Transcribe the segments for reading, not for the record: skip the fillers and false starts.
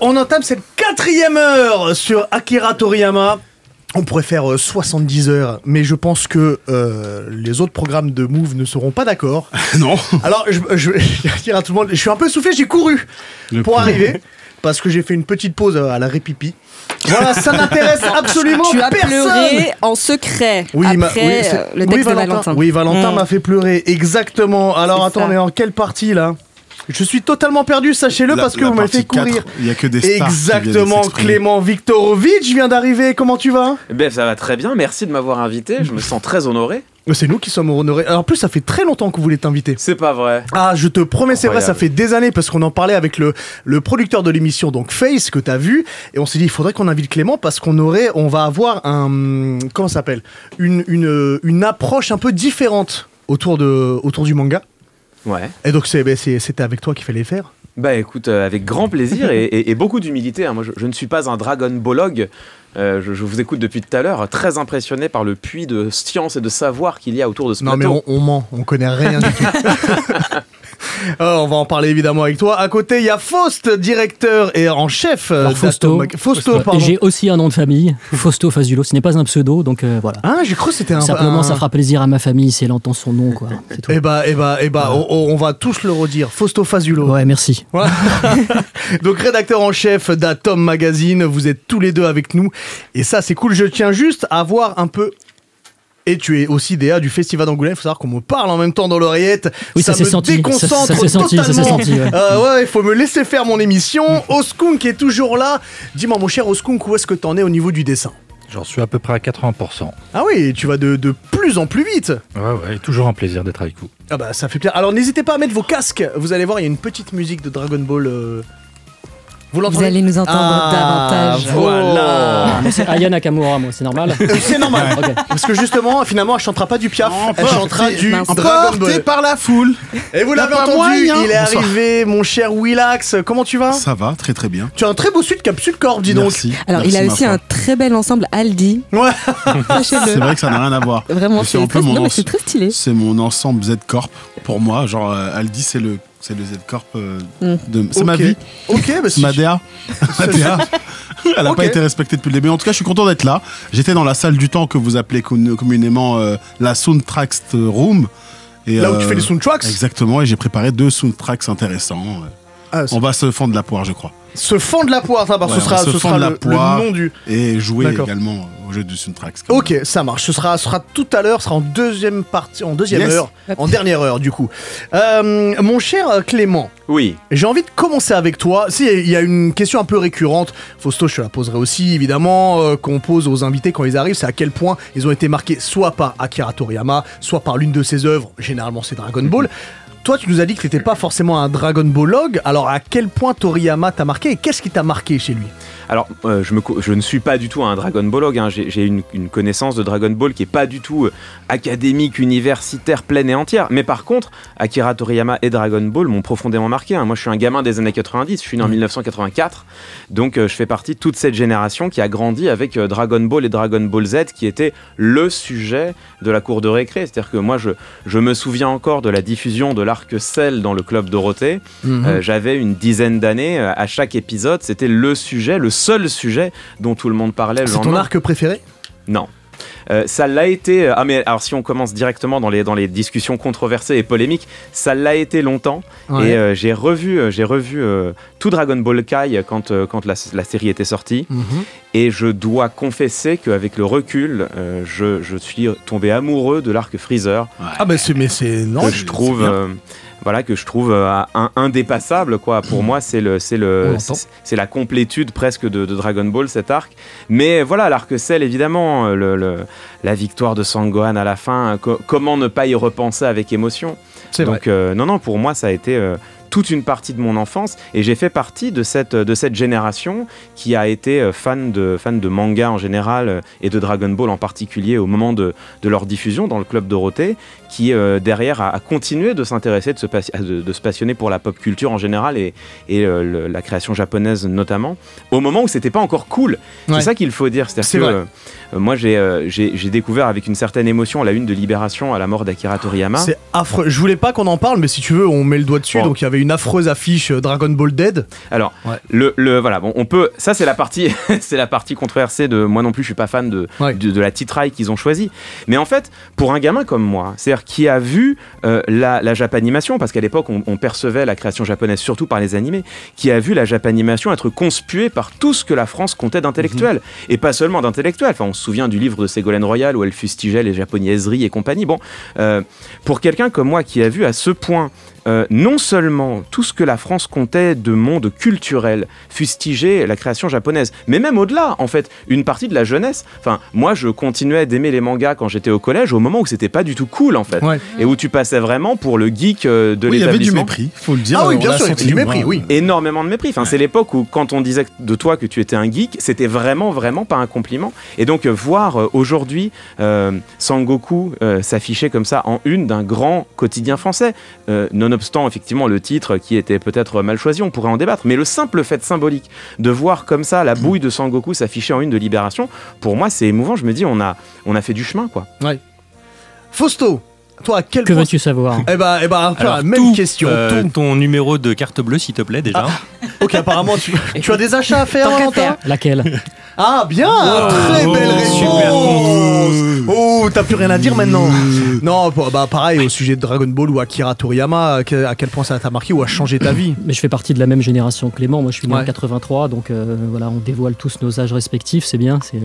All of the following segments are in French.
On entame cette 4e heure sur Akira Toriyama. On pourrait faire 70 heures, mais je pense que les autres programmes de Move ne seront pas d'accord. Non. Alors, je vais dire à tout le monde, je suis un peu soufflé, j'ai couru pour arriver, parce que j'ai fait une petite pause à la répipi. Voilà, ça n'intéresse absolument personne. Tu as pleuré en secret après le texte de Valentin. Oui, Valentin m'a fait pleurer, exactement. Alors, attends, on est en quelle partie, là ? Je suis totalement perdu, sachez-le, parce que vous m'avez fait courir. Il n'y a que des stars. Exactement, Clément Viktorovic vient d'arriver. Comment tu vas ? Ben, ça va très bien, merci de m'avoir invité. Je me sens très honoré. C'est nous qui sommes honorés. Alors, en plus, ça fait très longtemps que vous voulez t'inviter. C'est pas vrai. Ah, je te promets, c'est vrai, ça fait des années, parce qu'on en parlait avec le producteur de l'émission, donc Face, que t'as vu, et on s'est dit, il faudrait qu'on invite Clément, parce on va avoir un, comment ça s'appelle, une approche un peu différente autour du manga. Ouais. Et donc c'était avec toi qu'il fallait faire. Bah écoute, avec grand plaisir et beaucoup d'humilité. Hein. Moi, je ne suis pas un Dragon Ballog. Je vous écoute depuis tout à l'heure, très impressionné par le puits de science et de savoir qu'il y a autour de ce plateau. Non mais on ment, on connaît rien du tout. On va en parler évidemment avec toi. À côté, il y a Faust, directeur et en chef. Fausto, pardon. J'ai aussi un nom de famille, Fausto Fazulo. Ce n'est pas un pseudo, donc voilà. Ah, j'ai cru que c'était un. Simplement, ça fera plaisir à ma famille si elle entend son nom, quoi. Et bah, on va tous le redire. Fausto Fazulo. Ouais, merci. Voilà. Donc, rédacteur en chef d'Atom Magazine, vous êtes tous les deux avec nous. Et ça, c'est cool. Je tiens juste à voir un peu. Et tu es aussi DA du Festival d'Angoulême. Il faut savoir qu'on me parle en même temps dans l'oreillette. Oui, ça me déconcentre totalement. Ça s'est senti. Ouais, il faut me laisser faire mon émission. Oskunk est toujours là. Dis-moi, mon cher Oskunk, où est-ce que t'en es au niveau du dessin ? J'en suis à peu près à 80%. Ah oui, tu vas de plus en plus vite. Ouais, toujours un plaisir d'être avec vous. Ah bah, ça fait plaisir. Alors, n'hésitez pas à mettre vos casques. Vous allez voir, il y a une petite musique de Dragon Ball. Vous allez nous entendre davantage. Voilà. C'est Aya Nakamura, moi, c'est normal. C'est normal. Okay. Parce que justement, finalement, elle chantera pas du Piaf, elle chantera du Dragon Ball. Par la foule. Et vous l'avez entendu, il est arrivé, mon cher Willax. Comment tu vas ? Ça va, très très bien. Tu as un très beau suite capsule corps, dis donc. Merci. Alors, il a aussi un très bel ensemble Aldi. Ouais. C'est vrai que ça n'a rien à voir. Vraiment, c'est très stylé. C'est mon ensemble Z-Corp pour moi. Genre, Aldi, c'est le Z-Corp c'est ma vie. Ok, bah c'est ma DA. Elle n'a pas été respectée depuis le début. En tout cas, je suis content d'être là. J'étais dans la salle du temps que vous appelez communément la Soundtracks Room. Et, là où tu fais les soundtracks. Exactement, et j'ai préparé 2 soundtracks intéressants. On va se fendre la poire, je crois. Se fendre la poire, ça, ce sera le nom du... Et jouer également au jeu du soundtracks. Ok, ça marche. Ce sera tout à l'heure, ce sera en deuxième partie, en deuxième heure, en dernière heure du coup. Mon cher Clément. Oui. J'ai envie de commencer avec toi. Il y a une question un peu récurrente. Fausto, je te la poserai aussi, évidemment, qu'on pose aux invités quand ils arrivent. C'est à quel point ils ont été marqués soit par Akira Toriyama, soit par l'une de ses œuvres. Généralement, c'est Dragon Ball. Toi, tu nous as dit que tu n'étais pas forcément un Dragon Ballog. Alors, à quel point Toriyama t'a marqué et qu'est-ce qui t'a marqué chez lui ? Alors, je ne suis pas du tout un Dragon Ballog. Hein. J'ai une connaissance de Dragon Ball qui n'est pas du tout académique, universitaire, pleine et entière. Mais par contre, Akira Toriyama et Dragon Ball m'ont profondément marqué. Hein. Moi, je suis un gamin des années 90. Je suis né en 1984. Donc, je fais partie de toute cette génération qui a grandi avec Dragon Ball et Dragon Ball Z, qui était le sujet de la cour de récré. C'est-à-dire que moi, je me souviens encore de la diffusion de l'arc Cell dans le Club Dorothée. J'avais une dizaine d'années. À chaque épisode, c'était le seul sujet dont tout le monde parlait le lendemain. C'est ton arc préféré ? Non. Ça l'a été. Mais alors, si on commence directement dans les discussions controversées et polémiques, ça l'a été longtemps. Ouais. Et j'ai revu tout Dragon Ball Kai quand la série était sortie. Et je dois confesser qu'avec le recul, je suis tombé amoureux de l'arc Freezer. Ouais. Ah bah c'est non. Que je trouve. Que je trouve indépassable, quoi. Pour moi, c'est la complétude presque de Dragon Ball, cet arc. Mais voilà, l'arc Cell, évidemment, la victoire de Sangohan à la fin, comment ne pas y repenser avec émotion ? Donc, non, pour moi, ça a été toute une partie de mon enfance, et j'ai fait partie de cette génération qui a été fan de manga en général et de Dragon Ball en particulier au moment de leur diffusion dans le Club Dorothée, qui derrière a continué de s'intéresser, de se passionner pour la pop culture en général et la création japonaise notamment, au moment où c'était pas encore cool. Ouais. C'est ça qu'il faut dire, c'est-à-dire que moi j'ai découvert avec une certaine émotion la une de Libération à la mort d'Akira Toriyama. C'est affreux, je voulais pas qu'on en parle, mais si tu veux on met le doigt dessus. Donc il y avait une affreuse affiche Dragon Ball Dead. Alors, voilà, bon, on peut. Ça, c'est la partie, c'est la partie controversée de. Moi non plus, je suis pas fan de la titraille qu'ils ont choisie. Mais en fait, pour un gamin comme moi, c'est-à-dire qui a vu la Japanimation, parce qu'à l'époque, on percevait la création japonaise surtout par les animés, qui a vu la Japanimation être conspuée par tout ce que la France comptait d'intellectuels, et pas seulement d'intellectuels. Enfin, on se souvient du livre de Ségolène Royal où elle fustigeait les japonaiseries et compagnie. Bon, pour quelqu'un comme moi qui a vu à ce point non seulement tout ce que la France comptait de monde culturel, fustiger la création japonaise, mais même au-delà, en fait, une partie de la jeunesse. Enfin, moi, je continuais d'aimer les mangas quand j'étais au collège, au moment où c'était pas du tout cool, en fait, et où tu passais vraiment pour le geek de l'établissement. Il y avait du mépris, faut le dire. Ah oui, bien sûr, il y avait du mépris, oui. Énormément de mépris. Enfin, c'est l'époque où, quand on disait de toi que tu étais un geek, c'était vraiment, vraiment pas un compliment. Et donc, voir aujourd'hui Sangoku s'afficher comme ça en une d'un grand quotidien français, nonobstant effectivement le titre qui était peut-être mal choisi, on pourrait en débattre, mais le simple fait symbolique de voir comme ça la bouille de Sangoku s'afficher en une de Libération, pour moi c'est émouvant. Je me dis on a fait du chemin, quoi. Ouais. Fausto, toi, à quel Que point... veux-tu savoir? Eh ben, Alors, même question. Ton numéro de carte bleue, s'il te plaît, déjà. Ok, apparemment, tu as des achats à faire, Tant qu'à Valentin? faire. Laquelle? Ah, bien! Très belle réponse! Oh, t'as plus rien à dire maintenant? Non, bah pareil, au sujet de Dragon Ball ou Akira Toriyama, à quel point ça t'a marqué ou a changé ta vie? Mais je fais partie de la même génération que Clément. Moi, je suis né en 83, donc voilà, on dévoile tous nos âges respectifs, c'est bien. C'est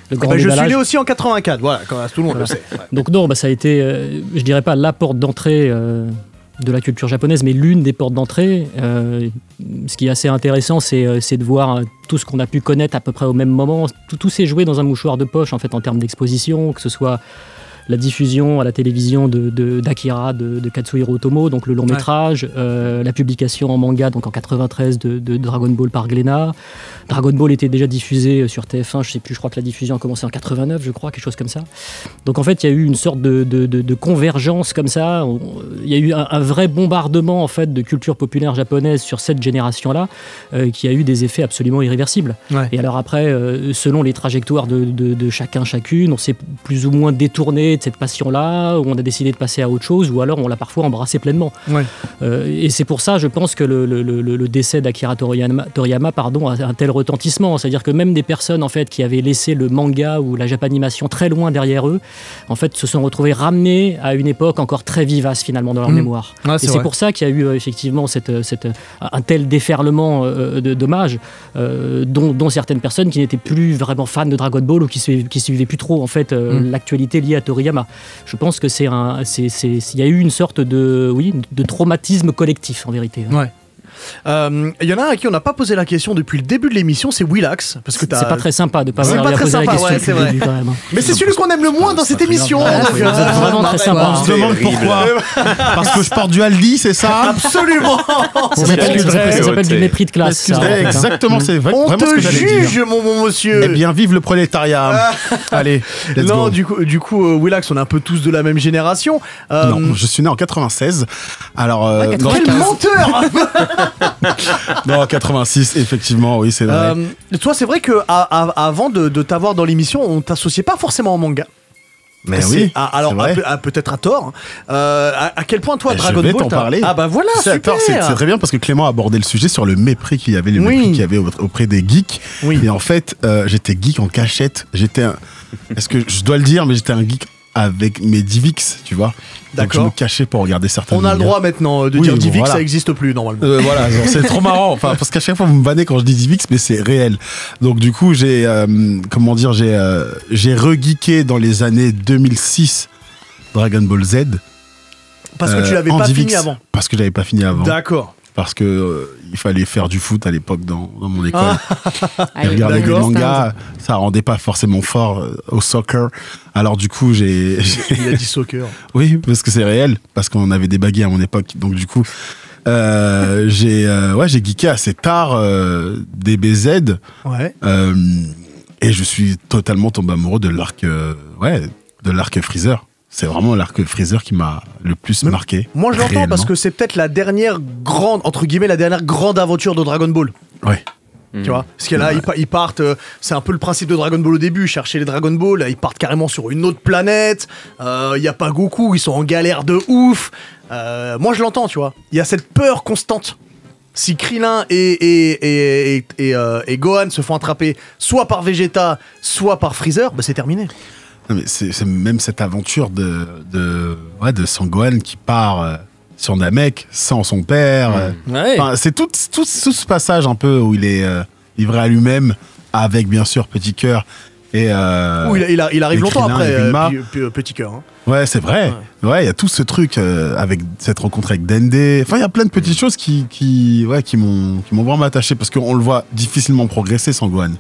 le grand Je déballage. suis né aussi en 84, voilà, tout le monde le sait. Ouais. Donc non, bah, ça a été, je dirais pas la porte d'entrée de la culture japonaise, mais l'une des portes d'entrée. Ce qui est assez intéressant, c'est de voir tout ce qu'on a pu connaître à peu près au même moment. Tout s'est joué dans un mouchoir de poche, en fait, en termes d'exposition, que ce soit la diffusion à la télévision d'Akira, de Katsuhiro Otomo, donc le long métrage, la publication en manga, donc en 93 de Dragon Ball par Glénat. Dragon Ball était déjà diffusé sur TF1, je sais plus, je crois que la diffusion a commencé en 89, je crois, quelque chose comme ça. Donc en fait, il y a eu une sorte de convergence comme ça. Il y a eu un vrai bombardement en fait de culture populaire japonaise sur cette génération-là, qui a eu des effets absolument irréversibles. Ouais. Et alors après, selon les trajectoires de chacune, on s'est plus ou moins détourné de cette passion-là, où on a décidé de passer à autre chose, ou alors on l'a parfois embrassé pleinement. Ouais. Et c'est pour ça, je pense que le décès d'Akira Toriyama a un tel retentissement, c'est-à-dire que même des personnes en fait qui avaient laissé le manga ou la japanimation très loin derrière eux, en fait se sont retrouvés ramenés à une époque encore très vivace finalement dans leur mémoire. Ah, et c'est pour ça qu'il y a eu effectivement un tel déferlement d'hommages, dont certaines personnes qui n'étaient plus vraiment fans de Dragon Ball ou qui suivaient plus trop en fait l'actualité liée à Toriyama. Je pense que il y a eu une sorte de traumatisme collectif en vérité. Ouais. Il y en a un à qui on n'a pas posé la question depuis le début de l'émission, c'est Willax. Parce que c'est pas très sympa de pas avoir posé la question depuis le début quand même. Mais c'est celui qu'on aime le moins dans cette émission. C'est vraiment très sympa. On se demande pourquoi. Parce que je porte du Aldi, c'est ça? Absolument. Ça s'appelle du mépris de classe. Exactement, c'est vrai. On te juge, mon monsieur. Eh bien, vive le prolétariat. Allez, let's go. Non, du coup, Willax, on est un peu tous de la même génération. Non, je suis né en 96. Alors, quel menteur. Non, 86, effectivement, oui, c'est vrai. Toi, c'est vrai que avant de t'avoir dans l'émission, on t'associait pas forcément au manga. Mais oui. Alors, peut-être à tort. À quel point, toi, Dragon Ball. Je vais t'en parler. Ah, bah voilà, super. C'est très bien parce que Clément a abordé le sujet sur le mépris qu'il y avait, mépris qu'il y avait auprès des geeks. Oui. Et en fait, j'étais geek en cachette. Est-ce que je dois le dire, mais j'étais un geek avec mes Divix, tu vois. Donc je me cachais pour regarder certains. On a le droit maintenant de dire Divix, voilà. Ça n'existe plus normalement. Voilà, c'est trop marrant. Enfin, parce qu'à chaque fois vous me bannez quand je dis Divix, mais c'est réel. Donc du coup j'ai re-geeké dans les années 2006 Dragon Ball Z. Parce que tu l'avais pas fini avant. Parce que j'avais pas fini avant. D'accord. Parce que il fallait faire du foot à l'époque dans mon école. Et regarder des mangas, ça rendait pas forcément fort au soccer. Alors du coup, il a dit soccer. Oui, parce que c'est réel, parce qu'on avait des baguettes à mon époque. Donc du coup, j'ai geeké assez tard DBZ. Ouais. Et je suis totalement tombé amoureux de l'arc Freezer. C'est vraiment l'arc Freezer qui m'a le plus marqué. Moi, je l'entends parce que c'est peut-être la dernière grande, entre guillemets, la dernière grande aventure de Dragon Ball. Ouais. Tu vois, parce que là, ils partent. C'est un peu le principe de Dragon Ball au début. Chercher les Dragon Ball, là, ils partent carrément sur une autre planète. Il y a pas Goku, ils sont en galère de ouf. Moi, je l'entends, tu vois. Il y a cette peur constante. Si Krillin et Gohan se font attraper soit par Vegeta, soit par Freezer, bah c'est terminé. Non, mais c'est même cette aventure de Son Gohan qui part sur Namek sans son père. C'est tout ce passage un peu où il est livré à lui-même, avec bien sûr Petit Cœur. Il arrive longtemps après, Petit Cœur. Hein. Ouais, c'est vrai. Ouais, il y a tout ce truc avec cette rencontre avec Dende. Enfin, il y a plein de petites choses qui m'ont vraiment attaché parce qu'on le voit difficilement progresser sans Gohan.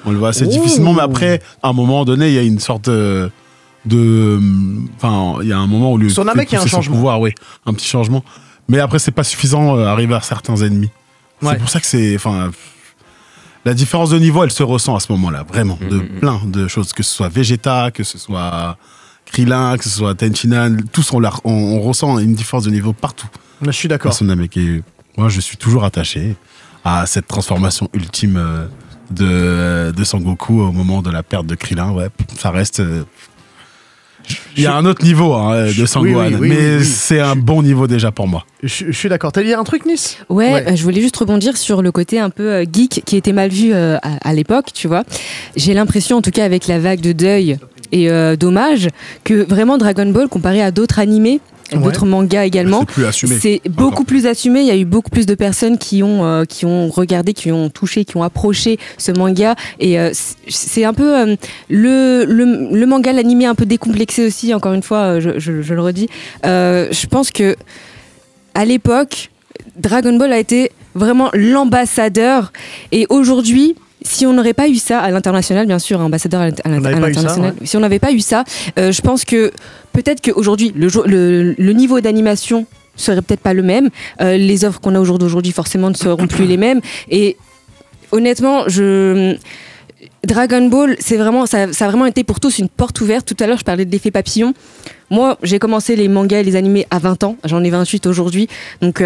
On le voit assez difficilement, mais après, à un moment donné, il y a une sorte enfin, il y a un moment où son Namek, il y a un changement. Pouvoir, un petit changement. Mais après, c'est pas suffisant arriver à certains ennemis. Ouais. C'est pour ça que enfin, la différence de niveau, elle se ressent à ce moment-là, vraiment, de plein de choses, que ce soit Vegeta, que ce soit Krillin, que ce soit Tenshinhan, tous on ressent une différence de niveau partout. Je suis d'accord. Et moi, je suis toujours attaché à cette transformation ultime de Sangoku au moment de la perte de Krillin. Ouais, ça reste. Il y a un autre niveau de Sangohan, mais c'est un bon niveau déjà pour moi. Je suis d'accord. T'as dit un truc, Nice ? Ouais, je voulais juste rebondir sur le côté un peu geek qui était mal vu à l'époque, tu vois. J'ai l'impression, en tout cas avec la vague de deuil et d'hommage, que vraiment Dragon Ball, comparé à d'autres animés, d'autres mangas également, c'est beaucoup plus assumé. Il y a eu beaucoup plus de personnes qui ont regardé, qui ont touché, qui ont approché ce manga, et c'est un peu le manga, l'animé un peu décomplexé aussi, encore une fois, je le redis. Je pense que à l'époque, Dragon Ball a été vraiment l'ambassadeur, et aujourd'hui, si on n'aurait pas eu ça à l'international, bien sûr, ambassadeur à l'international, si on n'avait pas eu ça, je pense que peut-être qu'aujourd'hui, le niveau d'animation serait peut-être pas le même. Les œuvres qu'on a aujourd'hui, forcément, ne seront plus les mêmes. Et honnêtement, Dragon Ball, ça a vraiment été pour tous une porte ouverte. Tout à l'heure, je parlais de l'effet papillon. Moi, j'ai commencé les mangas et les animés à 20 ans. J'en ai 28 aujourd'hui. Donc,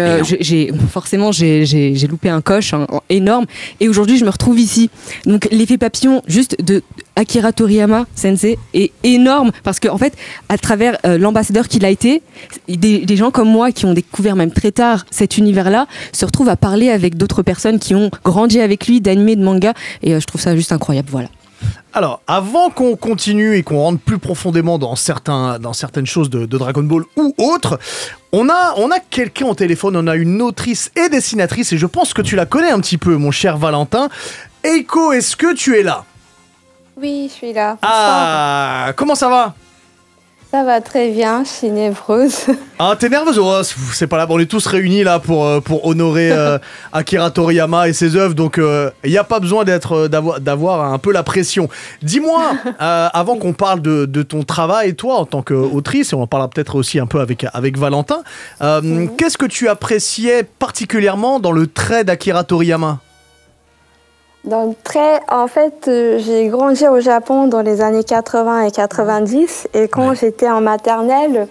forcément, j'ai loupé un coche énorme. Et aujourd'hui, je me retrouve ici. Donc, l'effet papillon, juste de Akira Toriyama, sensei, est énorme. Parce qu'en fait, à travers l'ambassadeur qu'il a été, des gens comme moi qui ont découvert même très tard cet univers-là, se retrouvent à parler avec d'autres personnes qui ont grandi avec lui, d'animés, de mangas. Et je trouve ça juste incroyable. Voilà. Alors, avant qu'on continue et qu'on rentre plus profondément dans certaines choses de Dragon Ball ou autres, on a quelqu'un au téléphone, on a une autrice et dessinatrice, et je pense que tu la connais un petit peu, mon cher Valentin. Eiko, est-ce que tu es là ? Oui, je suis là. Ah, comment ça va ? Ça va très bien, je suis nerveuse. Ah, t'es nerveuse ? Oh, c'est pas là, on est tous réunis là pour honorer Akira Toriyama et ses œuvres, donc il n'y a pas besoin d'avoir un peu la pression. Dis-moi, avant qu'on parle de ton travail, toi, en tant qu'autrice, et on en parlera peut-être aussi un peu avec Valentin, qu'est-ce que tu appréciais particulièrement dans le trait d'Akira Toriyama ? Dans le trait, en fait, j'ai grandi au Japon dans les années 80 et 90, et quand j'étais en maternelle,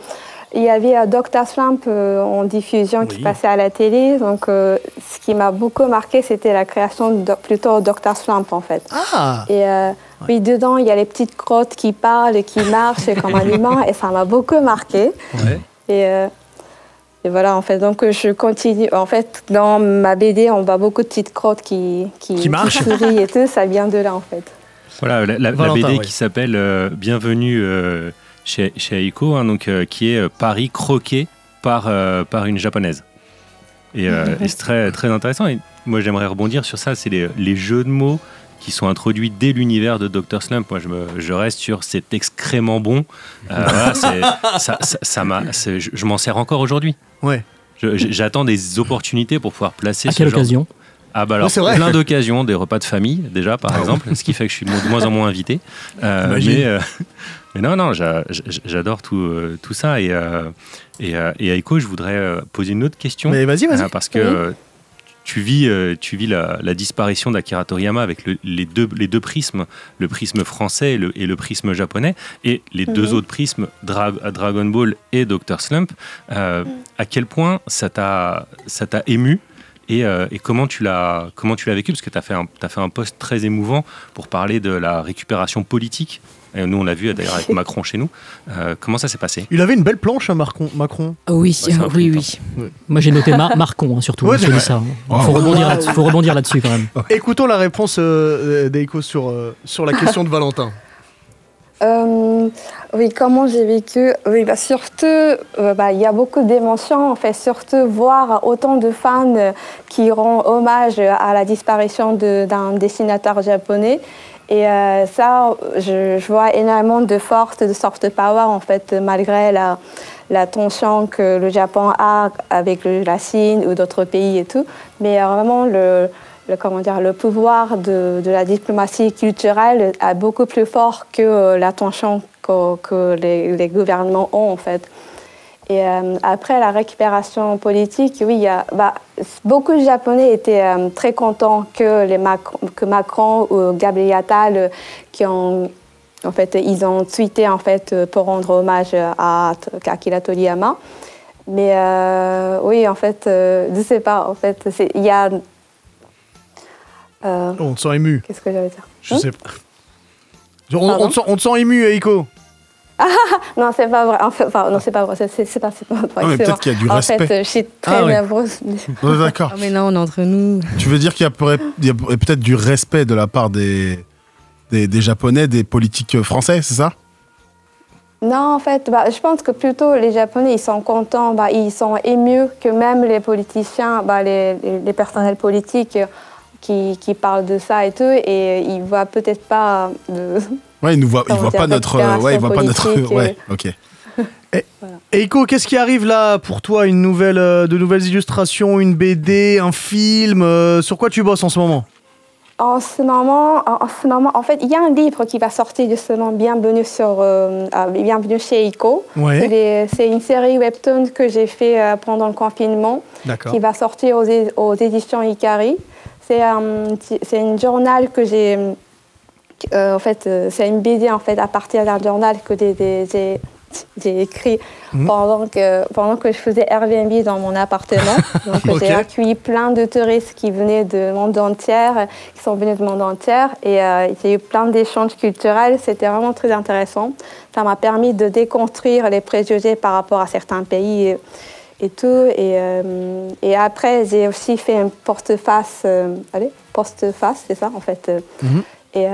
il y avait Dr. Slump en diffusion qui passait à la télé. Donc, ce qui m'a beaucoup marqué, c'était la création de Dr. Slump, en fait. Ah. Et oui, dedans, il y a les petites crottes qui parlent et qui marchent comme un humain, et ça m'a beaucoup marqué. Ouais. Et voilà, en fait, donc je continue. En fait, dans ma BD, on voit beaucoup de petites crottes qui sourient et tout, ça vient de là, en fait. Voilà, la BD qui s'appelle Bienvenue chez Eiko, donc, qui est Paris croqué par une japonaise. Et c'est très, très intéressant. Et moi, j'aimerais rebondir sur ça, c'est les jeux de mots qui sont introduits dès l'univers de Dr. Slump. Moi, je reste sur cet excrément bon. Voilà, je m'en sers encore aujourd'hui. Ouais. J'attends des opportunités pour pouvoir placer à quelle occasion ? Ah bah alors, plein d'occasions, des repas de famille déjà par exemple, ce qui fait que je suis de moins en moins invité. Mais non, j'adore tout ça. Et à Eiko, je voudrais poser une autre question. Mais vas-y. Parce que tu vis la disparition d'Akira Toriyama avec les deux prismes, le prisme français et le prisme japonais, et les deux autres prismes, Dragon Ball et Dr. Slump. À quel point ça t'a ému Et comment tu l'as vécu? Parce que tu as fait un post très émouvant pour parler de la récupération politique. Et nous, on l'a vu d'ailleurs avec Macron chez nous. Comment ça s'est passé? Il avait une belle planche, hein, Macron. Oui, oui. Moi, j'ai noté Marcon, hein, surtout. Il faut rebondir là-dessus quand même. Écoutons la réponse d'Eiko sur la question de Valentin. Oui, comment j'ai vécu? Oui, surtout, il y a beaucoup d'émotions. En fait, surtout voir autant de fans qui rendent hommage à la disparition d'un dessinateur japonais. Et ça, je vois énormément de force, de soft power, en fait, malgré la tension que le Japon a avec la Chine ou d'autres pays et tout. Mais vraiment, le pouvoir de la diplomatie culturelle est beaucoup plus fort que la tension que les gouvernements ont, en fait. Et après la récupération politique, oui, beaucoup de Japonais étaient très contents que Macron ou Gabriel Attal, ils ont tweeté en fait pour rendre hommage à Akira Toriyama. Mais oui, en fait, je ne sais pas. En fait, il y a. On te sent ému. Qu'est-ce que j'allais dire? Je sais pas. On te sent ému, Eiko. Non, c'est pas vrai. Non, c'est pas vrai. C'est pas vrai. Ah, mais peut-être qu'il y a du respect. En fait, je suis très nerveuse. D'accord. Mais non, on est entre nous. Tu veux dire qu'il y a peut-être du respect de la part des Japonais, des politiques français, c'est ça? Non, en fait, je pense que plutôt les Japonais, ils sont contents, ils sont émus que même les politiciens, les personnels politiques qui parlent de ça et tout, et ils voient peut-être pas de... Ouais, ils voient pas notre... Ouais, ils voient pas notre... Ouais, ok. Voilà. Eiko, qu'est-ce qui arrive là pour toi? De nouvelles illustrations, une BD, un film? Sur quoi tu bosses en ce moment? En ce moment, en fait, il y a un livre qui va sortir justement, Bienvenue chez Eiko. Ouais. C'est une série webtoon que j'ai fait pendant le confinement, qui va sortir aux éditions Ikari. C'est un journal que j'ai... en fait, c'est une BD en fait, à partir d'un journal que j'ai écrit pendant que je faisais Airbnb dans mon appartement. Donc j'ai accueilli plein de touristes qui venaient du monde entier, qui sont venus du monde entier, et j'ai eu plein d'échanges culturels. C'était vraiment très intéressant. Ça m'a permis de déconstruire les préjugés par rapport à certains pays et tout. Et après, j'ai aussi fait un post-face, c'est ça en fait. Et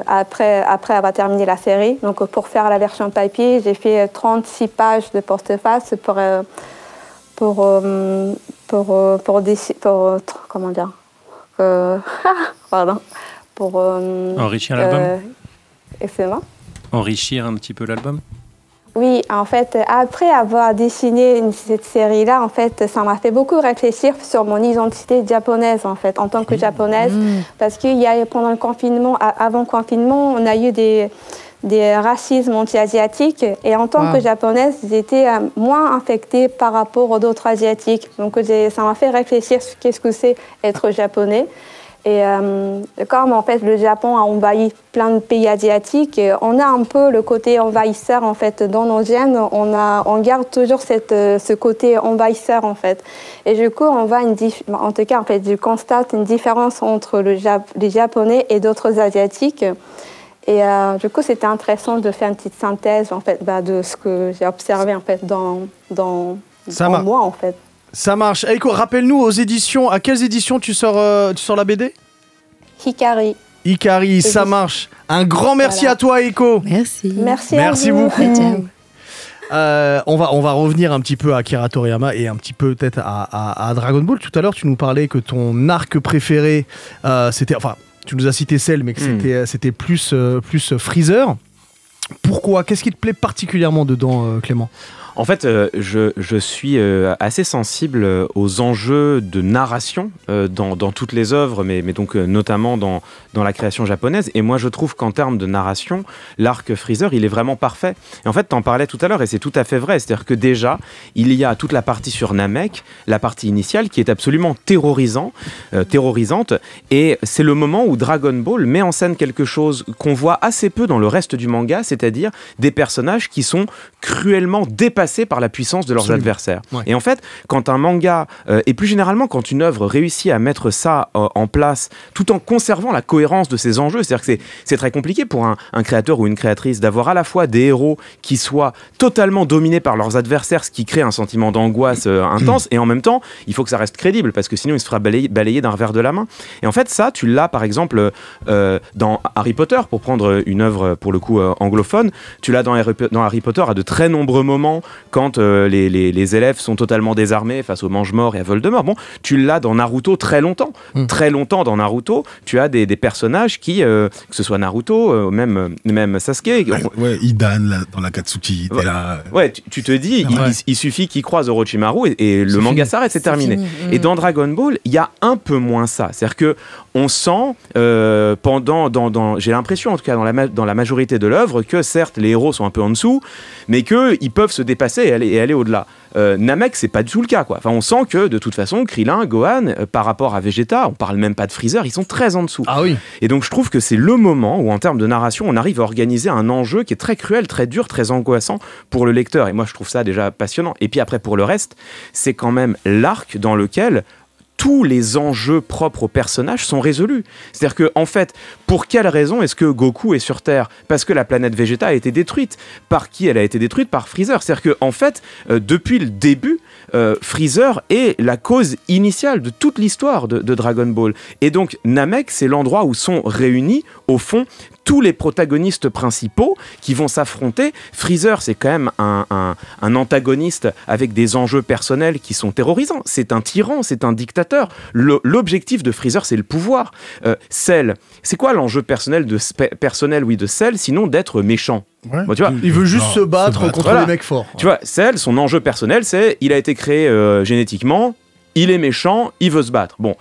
après avoir terminé la série, donc pour faire la version papier, j'ai fait 36 pages de postface comment dire, pardon, pour enrichir l'album. Excusez-moi. Enrichir un petit peu l'album. Oui, en fait, après avoir dessiné cette série-là, en fait, ça m'a fait beaucoup réfléchir sur mon identité japonaise, en fait, en tant que japonaise, parce qu'il y a pendant le confinement, avant le confinement, on a eu des racismes anti-asiatiques, et en tant que japonaise, j'étais moins infectée par rapport aux autres asiatiques. Donc, ça m'a fait réfléchir sur qu'est-ce que c'est être japonais. Et comme en fait le Japon a envahi plein de pays asiatiques, on a un peu le côté envahisseur en fait dans nos gènes. On garde toujours ce côté envahisseur en fait. Et du coup, en tout cas en fait, je constate une différence entre les Japonais et d'autres asiatiques. Et du coup, c'était intéressant de faire une petite synthèse en fait de ce que j'ai observé en fait dans moi en fait. Ça marche. Eiko, rappelle-nous à quelles éditions tu sors la BD? Hikari. Hikari, ça marche. Un grand merci à toi, Eiko. Merci. Merci beaucoup. On va revenir un petit peu à Akira Toriyama et un petit peu peut-être à Dragon Ball. Tout à l'heure, tu nous parlais que ton arc préféré, c'était... Enfin, tu nous as cité Cell, mais que c'était plus Freezer. Pourquoi? Qu'est-ce qui te plaît particulièrement dedans, Clément? En fait, je suis assez sensible aux enjeux de narration dans toutes les œuvres, mais donc notamment dans la création japonaise. Et moi, je trouve qu'en termes de narration, l'arc Freezer, il est vraiment parfait. Et en fait, t'en parlais tout à l'heure, et c'est tout à fait vrai. C'est-à-dire que déjà, il y a toute la partie sur Namek, la partie initiale, qui est absolument terrorisante. Et c'est le moment où Dragon Ball met en scène quelque chose qu'on voit assez peu dans le reste du manga, c'est-à-dire des personnages qui sont cruellement dépassés dépassés par la puissance de leurs adversaires. Et en fait, quand un manga, et plus généralement quand une œuvre réussit à mettre ça en place, tout en conservant la cohérence de ses enjeux, c'est-à-dire que c'est très compliqué pour un créateur ou une créatrice d'avoir à la fois des héros qui soient totalement dominés par leurs adversaires, ce qui crée un sentiment d'angoisse intense, et en même temps, il faut que ça reste crédible, parce que sinon il se fera balayer d'un revers de la main. Et en fait, ça, tu l'as par exemple dans Harry Potter, pour prendre une œuvre pour le coup anglophone, tu l'as dans Harry Potter à de très nombreux moments, quand les élèves sont totalement désarmés face aux Mange-Morts et à Voldemort. Bon, tu l'as dans Naruto très longtemps. Très longtemps dans Naruto, tu as des personnages qui, que ce soit Naruto, même Sasuke. Ouais, Idan dans l'Akatsuki. Ouais, tu te dis, il suffit qu'il croise Orochimaru et le manga s'arrête, c'est terminé. Fini. Et dans Dragon Ball, il y a un peu moins ça. C'est-à-dire que on sent j'ai l'impression en tout cas dans la majorité de l'œuvre que certes les héros sont un peu en dessous, mais qu'ils peuvent se dépasser et aller au-delà. Namek, c'est pas du tout le cas, quoi. Enfin, on sent que de toute façon Krillin, Gohan, par rapport à Vegeta, on parle même pas de Freezer, ils sont très en dessous. Ah oui. Et donc je trouve que c'est le moment où en termes de narration on arrive à organiser un enjeu qui est très cruel, très dur, très angoissant pour le lecteur, et moi je trouve ça déjà passionnant. Et puis après pour le reste, c'est quand même l'arc dans lequel tous les enjeux propres au personnage sont résolus. C'est-à-dire que, en fait, pour quelle raison est-ce que Goku est sur Terre? Parce que la planète Vegeta a été détruite. Par qui elle a été détruite? Par Freezer. C'est-à-dire que, en fait, depuis le début, Freezer est la cause initiale de toute l'histoire de Dragon Ball. Et donc, Namek, c'est l'endroit où sont réunis, au fond, tous les protagonistes principaux qui vont s'affronter. Freezer, c'est quand même un antagoniste avec des enjeux personnels qui sont terrorisants. C'est un tyran, c'est un dictateur. L'objectif de Freezer, c'est le pouvoir. Cell, c'est quoi l'enjeu personnel de Cell, sinon d'être méchant? Ouais. Bon, tu vois, il veut juste se battre contre les mecs forts. Tu vois, Cell, son enjeu personnel, c'est il a été créé génétiquement. Il est méchant, il veut se battre. Bon,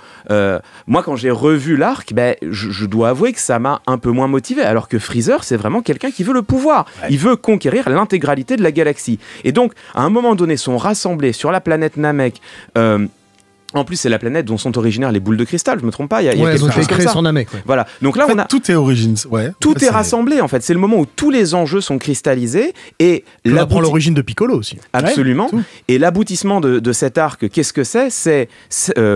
moi quand j'ai revu l'arc, je dois avouer que ça m'a un peu moins motivé, alors que Freezer, c'est vraiment quelqu'un qui veut le pouvoir. Ouais. Il veut conquérir l'intégralité de la galaxie. Et donc, à un moment donné, sont rassemblés sur la planète Namek. En plus, c'est la planète dont sont originaires les boules de cristal, je me trompe pas. Il y a quelque chose comme ça. Sur Namek. Ouais. Voilà. Donc là, en fait, tout est origine. Ouais. Tout est rassemblé. En fait, c'est le moment où tous les enjeux sont cristallisés et on apprend l'origine de Piccolo aussi. Absolument. Ouais, et l'aboutissement de cet arc, qu'est-ce que c'est? C'est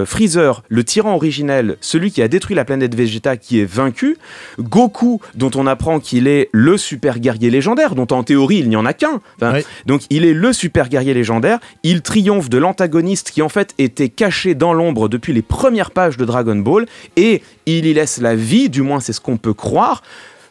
Freezer, le tyran originel, celui qui a détruit la planète Vegeta, qui est vaincu. Goku, dont on apprend qu'il est le super guerrier légendaire, dont en théorie il n'y en a qu'un. Enfin, donc il est le super guerrier légendaire. Il triomphe de l'antagoniste qui en fait était caché dans l'ombre depuis les premières pages de Dragon Ball, et il y laisse la vie, du moins c'est ce qu'on peut croire.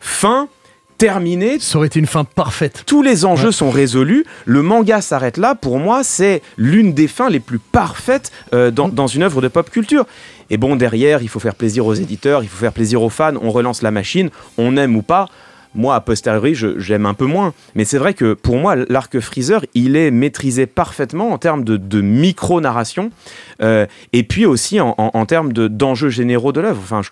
Fin terminé. Ça aurait été une fin parfaite. Tous les enjeux sont résolus. Le manga s'arrête là. Pour moi, c'est l'une des fins les plus parfaites dans une œuvre de pop culture. Et bon, derrière, il faut faire plaisir aux éditeurs, il faut faire plaisir aux fans. On relance la machine, on aime ou pas. Moi, a posteriori, j'aime un peu moins. Mais c'est vrai que pour moi, l'arc Freezer, il est maîtrisé parfaitement en termes de micro-narration et puis aussi en termes d'enjeux généraux de l'œuvre. Enfin, je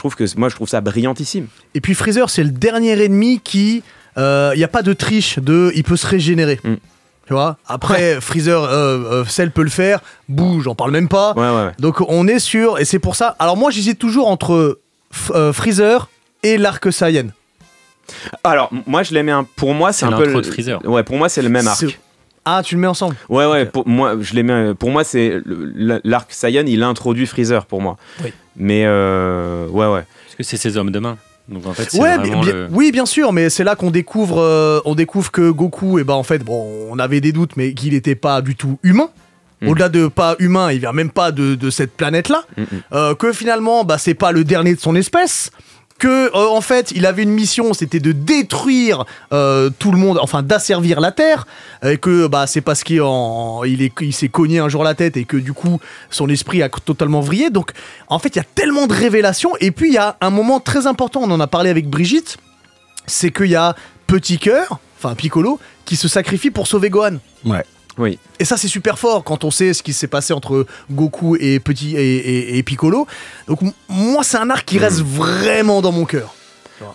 trouve ça brillantissime. Et puis Freezer, c'est le dernier ennemi qui... Il n'y a pas de triche, il peut se régénérer. Tu vois, après Freezer, Cell peut le faire, Boo, j'en parle même pas. Ouais. Donc on est sûr, et c'est pour ça... Alors moi, j'hésite toujours entre Freezer et l'arc Saiyan. Alors, moi je l'aimais pour moi c'est un peu l'intro de Freezer. Ouais, pour moi c'est le même arc. Ah, tu le mets ensemble. Ouais, okay. Pour moi je l'aimais. Pour moi c'est l'arc Saiyan, il introduit Freezer pour moi. Oui. Mais ouais. Parce que c'est ses hommes de main. Donc en fait, c'est oui, bien sûr, mais c'est là qu'on découvre que Goku, en fait, on avait des doutes, mais qu'il n'était pas du tout humain. Au-delà de pas humain, il vient même pas de cette planète-là. Que finalement, c'est pas le dernier de son espèce. Que en fait il avait une mission, c'était de détruire tout le monde, enfin d'asservir la Terre, et que c'est parce qu'il s'est cogné un jour la tête et que du coup son esprit a totalement vrillé. Donc en fait il y a tellement de révélations, et puis il y a un moment très important, on en a parlé avec Brigitte, c'est qu'il y a Petit Cœur, enfin Piccolo, qui se sacrifie pour sauver Gohan. Ouais. Oui. Et ça c'est super fort quand on sait ce qui s'est passé entre Goku et et Piccolo. Donc moi c'est un arc qui reste vraiment dans mon cœur.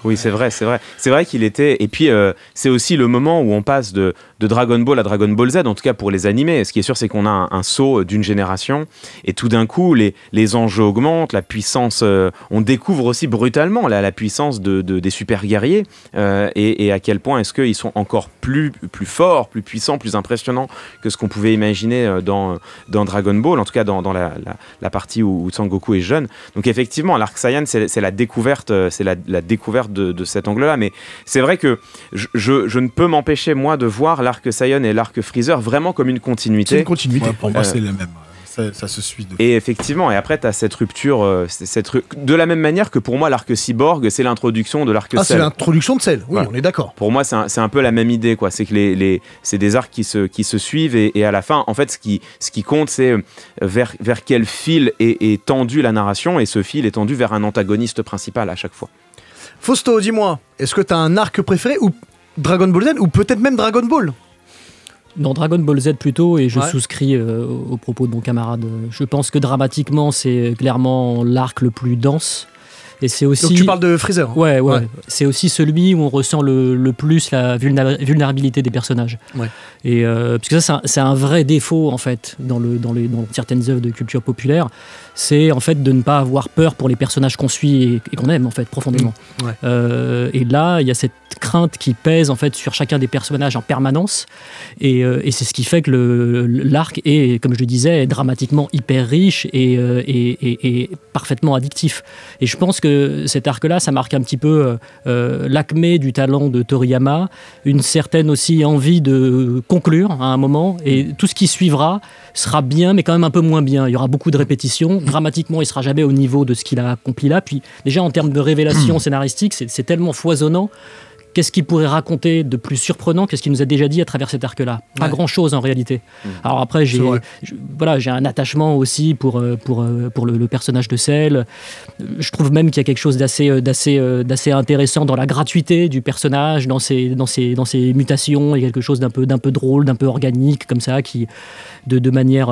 Oui, c'est vrai qu'il était. Et puis c'est aussi le moment où on passe de Dragon Ball à Dragon Ball Z, en tout cas pour les animés. Ce qui est sûr, c'est qu'on a un saut d'une génération, et tout d'un coup, les enjeux augmentent, la puissance, on découvre aussi brutalement la puissance des super guerriers, et à quel point est-ce qu'ils sont encore plus forts, plus puissants, plus impressionnants que ce qu'on pouvait imaginer dans Dragon Ball, en tout cas dans la partie où Sangoku est jeune. Donc effectivement, l'arc Saiyan, c'est la découverte, de cet angle-là. Mais c'est vrai que je ne peux m'empêcher, moi, de voir l'arc Saiyan et l'arc Freezer vraiment comme une continuité. C'est une continuité. Ouais, pour moi, c'est le même. Ça se suit. Et effectivement, et après, tu as cette rupture, de la même manière que pour moi, l'arc Cyborg, c'est l'introduction de l'arc Cell. C'est l'introduction de Cell, oui, voilà. On est d'accord. Pour moi, c'est un peu la même idée, quoi. C'est que c'est des arcs qui se suivent, et à la fin, en fait, ce qui compte, c'est vers quel fil est tendue la narration, et ce fil est tendu vers un antagoniste principal à chaque fois. Fausto, dis-moi, est-ce que tu as un arc préféré, ou Dragon Ball Z, ou peut-être même Dragon Ball ? Non, Dragon Ball Z plutôt, et je souscris aux propos de mon camarade. Je pense que dramatiquement, c'est clairement l'arc le plus dense. Et c'est aussi... Donc tu parles de Freezer. Ouais. C'est aussi celui où on ressent le plus la vulnérabilité des personnages. Ouais. Et parce que ça, c'est un vrai défaut, en fait, dans certaines œuvres de culture populaire. C'est en fait de ne pas avoir peur pour les personnages qu'on suit et qu'on aime, en fait, profondément. Ouais. Et là, il y a cette crainte qui pèse, en fait, sur chacun des personnages en permanence. Et c'est ce qui fait que l'arc est, comme je le disais, dramatiquement hyper riche et parfaitement addictif. Et je pense que cet arc-là, ça marque un petit peu l'acmé du talent de Toriyama, une certaine aussi envie de conclure à un moment, et tout ce qui suivra sera bien, mais quand même un peu moins bien. Il y aura beaucoup de répétitions. Dramatiquement, il ne sera jamais au niveau de ce qu'il a accompli là. Puis déjà, en termes de révélation scénaristique, c'est tellement foisonnant. Qu'est-ce qu'il pourrait raconter de plus surprenant? Qu'est-ce qu'il nous a déjà dit à travers cet arc-là? Pas grand-chose en réalité. Alors après, j'ai un attachement aussi pour le personnage de Cell. Je trouve même qu'il y a quelque chose d'assez intéressant dans la gratuité du personnage, dans ses mutations. Il y a quelque chose d'un peu drôle, d'un peu organique comme ça, qui de manière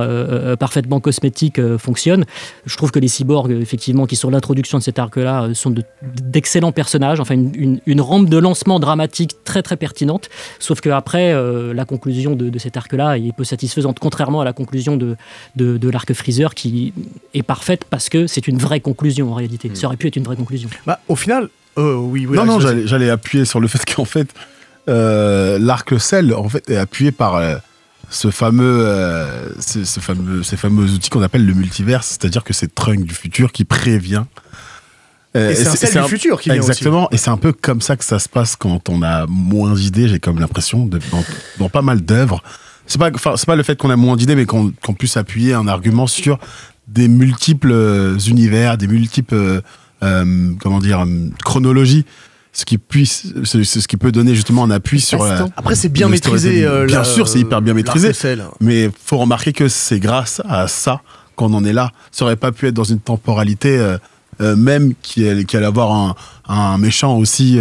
parfaitement cosmétique fonctionne. Je trouve que les cyborgs, effectivement, qui sont l'introduction de cet arc-là, sont d'excellents personnages. Enfin, une rampe de lancement dramatique très très pertinente, sauf qu'après la conclusion de cet arc-là est peu satisfaisante, contrairement à la conclusion de l'arc Freezer, qui est parfaite parce que c'est une vraie conclusion en réalité. Ça aurait pu être une vraie conclusion. Bah, au final, oui. Non, j'allais appuyer sur le fait qu'en fait, l'arc Cell en fait, est appuyé par ces fameux outils qu'on appelle le multiverse, c'est-à-dire que c'est Trunks du futur qui prévient. Et c'est Cell du futur qui vient exactement, aussi. Et c'est un peu comme ça que ça se passe quand on a moins d'idées, j'ai comme l'impression, dans pas mal d'œuvres. C'est pas le fait qu'on a moins d'idées, mais qu'on puisse appuyer un argument sur des multiples univers, des multiples chronologies. Ce qui peut donner justement un appui sur Après, c'est bien maîtrisé. Bien sûr, c'est hyper bien maîtrisé. Mais il faut remarquer que c'est grâce à ça qu'on en est là. Ça aurait pas pu être dans une temporalité même qui allait avoir un méchant aussi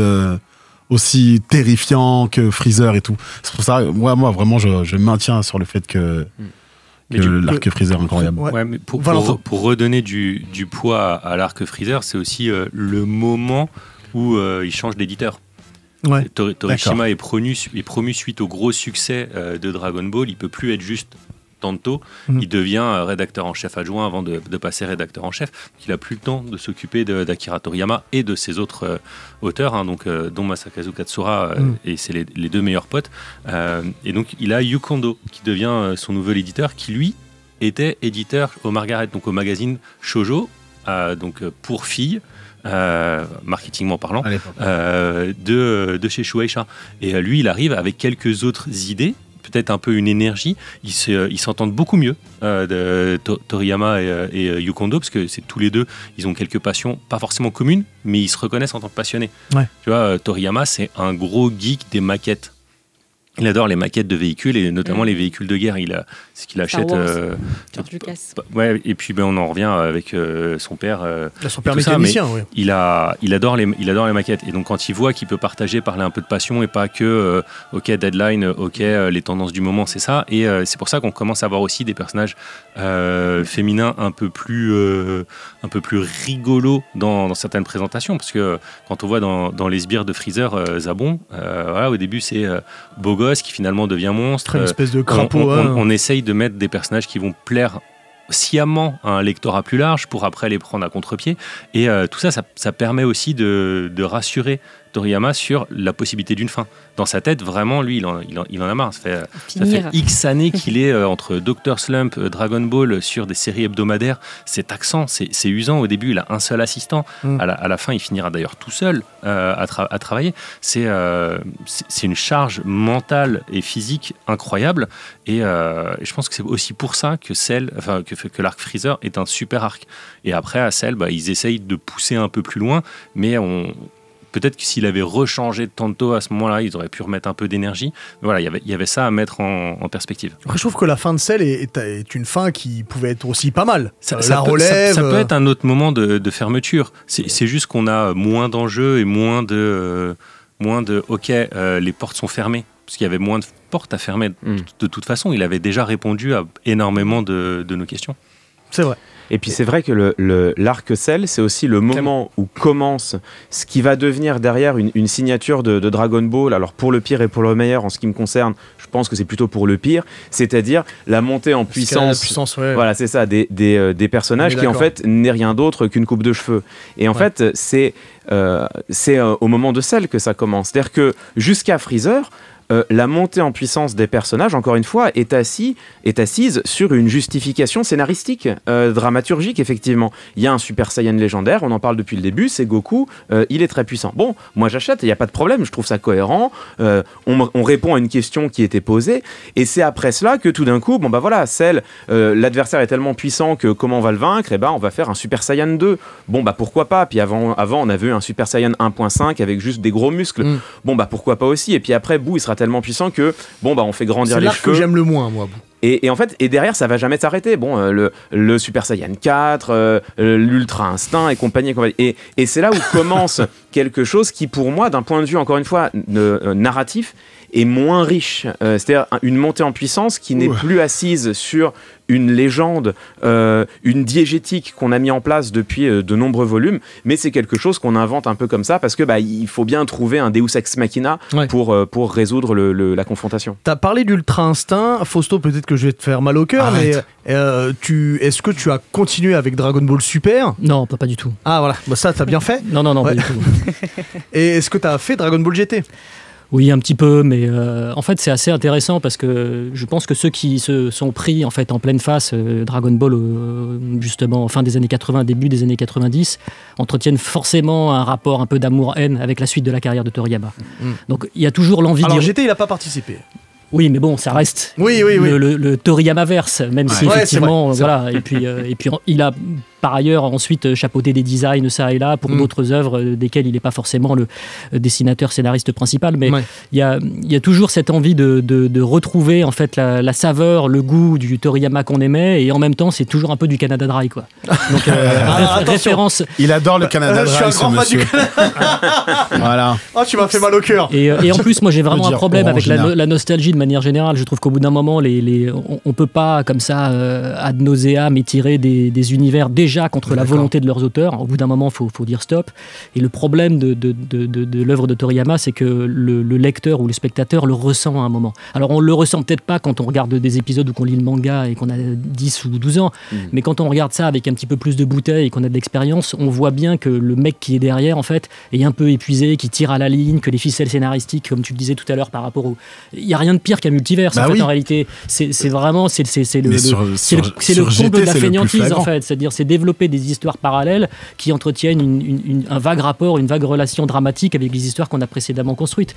terrifiant que Freezer et tout. C'est pour ça, moi vraiment, je maintiens sur le fait que l'arc Freezer est incroyable. Ouais, mais pour redonner du poids à l'arc Freezer, c'est aussi le moment où il change d'éditeur. Ouais. Torishima est promu suite au gros succès de Dragon Ball. Il peut plus être juste Tanto, il devient rédacteur en chef adjoint avant de passer rédacteur en chef. Il n'a plus le temps de s'occuper d'Akira Toriyama et de ses autres auteurs, dont Masakazu Katsura, et c'est les deux meilleurs potes. Et donc il a Yu Kondo qui devient son nouvel éditeur, qui lui était éditeur au Margaret, donc au magazine Shoujo, donc pour filles. Marketingment parlant, de chez Shueisha. Et lui, il arrive avec quelques autres idées, peut-être un peu une énergie. Ils s'entendent beaucoup mieux, Toriyama et Yu Kondo, parce que c'est tous les deux, ils ont quelques passions, pas forcément communes, mais ils se reconnaissent en tant que passionnés. Ouais. Tu vois, Toriyama, c'est un gros geek des maquettes. Il adore les maquettes de véhicules et notamment les véhicules de guerre. C'est ce qu'il achète. Ouais, et puis on en revient avec son père. Son père mécanicien, oui. Il adore les maquettes. Et donc quand il voit qu'il peut parler un peu de passion et pas que ok deadline, ok les tendances du moment, c'est ça. Et c'est pour ça qu'on commence à avoir aussi des personnages féminins un peu plus rigolos dans certaines présentations, parce que quand on voit dans les sbires de Freezer, Zabon, voilà, au début c'est beau gosse, boss qui finalement devient monstre. Une espèce de crapaud. On essaye de mettre des personnages qui vont plaire sciemment à un lectorat plus large pour après les prendre à contre-pied. Et tout ça, ça permet aussi de rassurer Toriyama sur la possibilité d'une fin. Dans sa tête, vraiment, lui, il en a marre. Ça fait X années qu'il est entre Dr. Slump, Dragon Ball, sur des séries hebdomadaires. Cet accent, c'est usant. Au début, il a un seul assistant. À la fin, il finira d'ailleurs tout seul à travailler. C'est une charge mentale et physique incroyable. Et je pense que c'est aussi pour ça que l'arc Freezer est un super arc. Et après, à Cell, ils essayent de pousser un peu plus loin, mais peut-être que s'il avait rechangé de Tanto à ce moment-là, ils auraient pu remettre un peu d'énergie. Mais voilà, il y avait ça à mettre en perspective. Après, je trouve que la fin de Cell est une fin qui pouvait être aussi pas mal. Ça peut être un autre moment de fermeture. C'est juste qu'on a moins d'enjeux et moins de OK, les portes sont fermées. Parce qu'il y avait moins de portes à fermer. De toute façon, il avait déjà répondu à énormément de nos questions. C'est vrai. Et puis c'est vrai que l'arc Cell, c'est aussi le moment où commence ce qui va devenir derrière une signature de Dragon Ball. Alors pour le pire et pour le meilleur, en ce qui me concerne, je pense que c'est plutôt pour le pire, c'est-à-dire la montée en puissance. Voilà, c'est ça, des personnages qui en fait n'est rien d'autre qu'une coupe de cheveux. Et en fait, c'est au moment de Cell que ça commence. C'est-à-dire que jusqu'à Freezer, la montée en puissance des personnages, encore une fois, est assise sur une justification scénaristique, dramaturgique, effectivement. Il y a un Super Saiyan légendaire, on en parle depuis le début, c'est Goku, il est très puissant. Bon, moi j'achète, il n'y a pas de problème, je trouve ça cohérent, on répond à une question qui était posée, et c'est après cela que tout d'un coup, Cell, l'adversaire est tellement puissant que comment on va le vaincre? On va faire un Super Saiyan 2. Bon, pourquoi pas? Puis avant, on avait eu un Super Saiyan 1.5 avec juste des gros muscles. Bon, pourquoi pas aussi? Et puis après, il sera tellement puissant que on fait grandir les cheveux. C'est l'arc que j'aime le moins, moi. Et en fait, derrière, ça va jamais s'arrêter. Le Super Saiyan 4, l'Ultra Instinct et compagnie. Et c'est là où commence quelque chose qui, pour moi, d'un point de vue, encore une fois, narratif, est moins riche. C'est-à-dire une montée en puissance qui n'est plus assise sur une légende, une diégétique qu'on a mis en place depuis de nombreux volumes, mais c'est quelque chose qu'on invente un peu comme ça parce que il faut bien trouver un Deus Ex Machina pour résoudre la confrontation. T'as parlé d'Ultra Instinct, Fausto, peut-être que je vais te faire mal au cœur, mais est-ce que tu as continué avec Dragon Ball Super? Non, pas du tout. Ah voilà, ça t'as bien fait. Non, pas du tout. Et est-ce que t'as fait Dragon Ball GT? Oui, un petit peu, mais en fait c'est assez intéressant parce que je pense que ceux qui se sont pris en fait en pleine face Dragon Ball justement fin des années 80, début des années 90 entretiennent forcément un rapport un peu d'amour-haine avec la suite de la carrière de Toriyama. Donc il y a toujours l'envie Alors GT il a pas participé. Oui, mais bon, ça reste le Toriyama-verse, même si effectivement, voilà. Et puis il a par ailleurs ensuite chapeauté des designs ça et là pour d'autres œuvres desquelles il n'est pas forcément le dessinateur scénariste principal, mais il y a toujours cette envie de retrouver en fait la saveur, le goût du Toriyama qu'on aimait, et en même temps c'est toujours un peu du Canada Dry, quoi. Donc référence. Il adore le Canada Dry. Je suis un grand fan du Voilà. Oh, tu m'as fait mal au cœur. Et en plus, moi j'ai vraiment un problème avec la nostalgie de manière générale. Je trouve qu'au bout d'un moment, on peut pas comme ça ad nauseam étirer des univers déjà contre la volonté de leurs auteurs. Au bout d'un moment, faut dire stop. Et le problème de l'œuvre de Toriyama, c'est que le lecteur ou le spectateur le ressent à un moment. Alors on le ressent peut-être pas quand on regarde des épisodes ou qu'on lit le manga et qu'on a 10 ou 12 ans, mais quand on regarde ça avec un petit peu plus de bouteille et qu'on a de l'expérience, on voit bien que le mec qui est derrière en fait est un peu épuisé, qui tire à la ligne, que les ficelles scénaristiques, comme tu le disais tout à l'heure par rapport au... Il n'y a rien de pire qu'un multivers en fait, en réalité. C'est vraiment c'est le comble de la fainéantise en fait. C'est-à-dire c'est développer des histoires parallèles qui entretiennent un vague rapport, une vague relation dramatique avec les histoires qu'on a précédemment construites.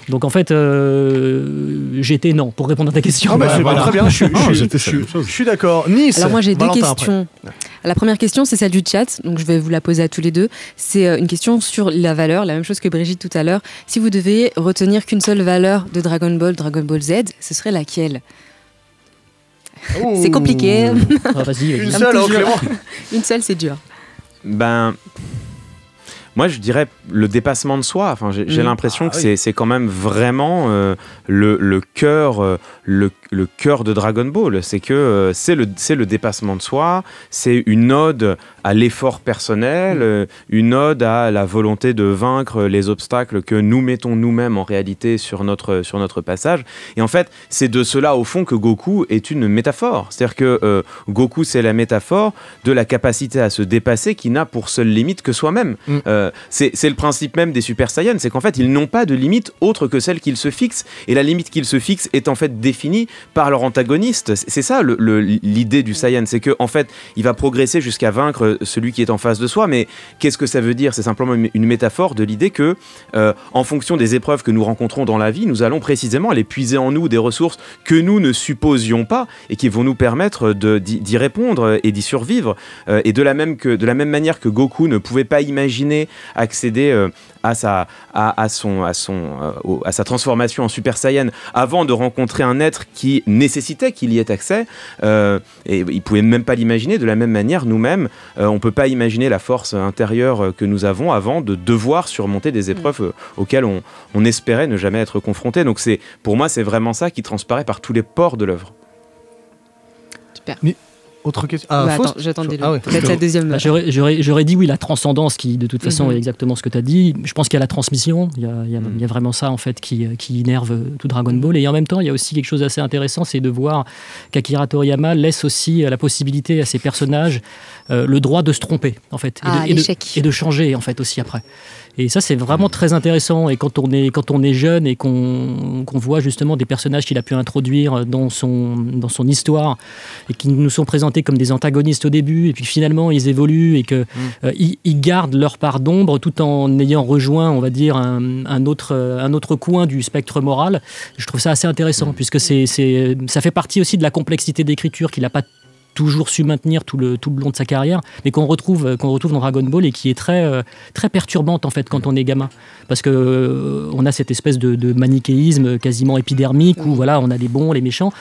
Donc en fait, j'étais non, pour répondre à ta question. Très bien, je suis d'accord. Nice. Alors moi j'ai deux questions. La première question, c'est celle du chat, donc je vais vous la poser à tous les deux. C'est une question sur la valeur, la même chose que Brigitte tout à l'heure. Si vous deviez retenir qu'une seule valeur de Dragon Ball Z, ce serait laquelle? C'est compliqué. Vas-y. Une seule, Clément. Une seule, c'est dur. Moi, je dirais le dépassement de soi. Enfin, j'ai l'impression que c'est quand même vraiment le cœur de Dragon Ball. C'est que c'est le dépassement de soi. C'est une ode à l'effort personnel, une ode à la volonté de vaincre les obstacles que nous mettons nous-mêmes en réalité sur notre passage. Et en fait, c'est de cela au fond que Goku est une métaphore. C'est-à-dire que Goku, c'est la métaphore de la capacité à se dépasser qui n'a pour seule limite que soi-même. C'est le principe même des Super Saiyans, c'est qu'en fait ils n'ont pas de limite autre que celle qu'ils se fixent, et la limite qu'ils se fixent est en fait définie par leur antagoniste. C'est ça l'idée du Saiyan, c'est qu'en fait il va progresser jusqu'à vaincre celui qui est en face de soi. Mais qu'est-ce que ça veut dire? C'est simplement une métaphore de l'idée que en fonction des épreuves que nous rencontrons dans la vie, nous allons précisément aller puiser en nous des ressources que nous ne supposions pas et qui vont nous permettre d'y répondre et d'y survivre. Et de la même manière que Goku ne pouvait pas imaginer accéder à sa transformation en Super Saiyan avant de rencontrer un être qui nécessitait qu'il y ait accès, et il pouvait même pas l'imaginer. De la même manière, nous-mêmes, on peut pas imaginer la force intérieure que nous avons avant de devoir surmonter des épreuves auxquelles on espérait ne jamais être confronté. Donc pour moi, c'est vraiment ça qui transparaît par tous les pores de l'œuvre. Super. Autre question. Attends, j'attendais peut-être la deuxième. J'aurais dit oui, la transcendance qui de toute façon est exactement ce que tu as dit. Je pense qu'il y a la transmission, il y a vraiment ça en fait qui innerve tout Dragon Ball. Et en même temps, il y a aussi quelque chose d'assez intéressant, c'est de voir qu'Akira Toriyama laisse aussi la possibilité à ses personnages le droit de se tromper en fait et de changer en fait aussi après. Et ça, c'est vraiment très intéressant. Et quand on est jeune et qu'on voit justement des personnages qu'il a pu introduire dans son histoire et qui nous sont présentés comme des antagonistes au début, et puis finalement ils évoluent et qu'ils gardent leur part d'ombre tout en ayant rejoint, on va dire, un autre coin du spectre moral. Je trouve ça assez intéressant puisque ça fait partie aussi de la complexité d'écriture qu'il n'a pas toujours su maintenir tout le long de sa carrière, mais qu'on retrouve dans Dragon Ball et qui est très, très perturbante en fait quand on est gamin. Parce que on a cette espèce de manichéisme quasiment épidermique où voilà, on a les bons, les méchants.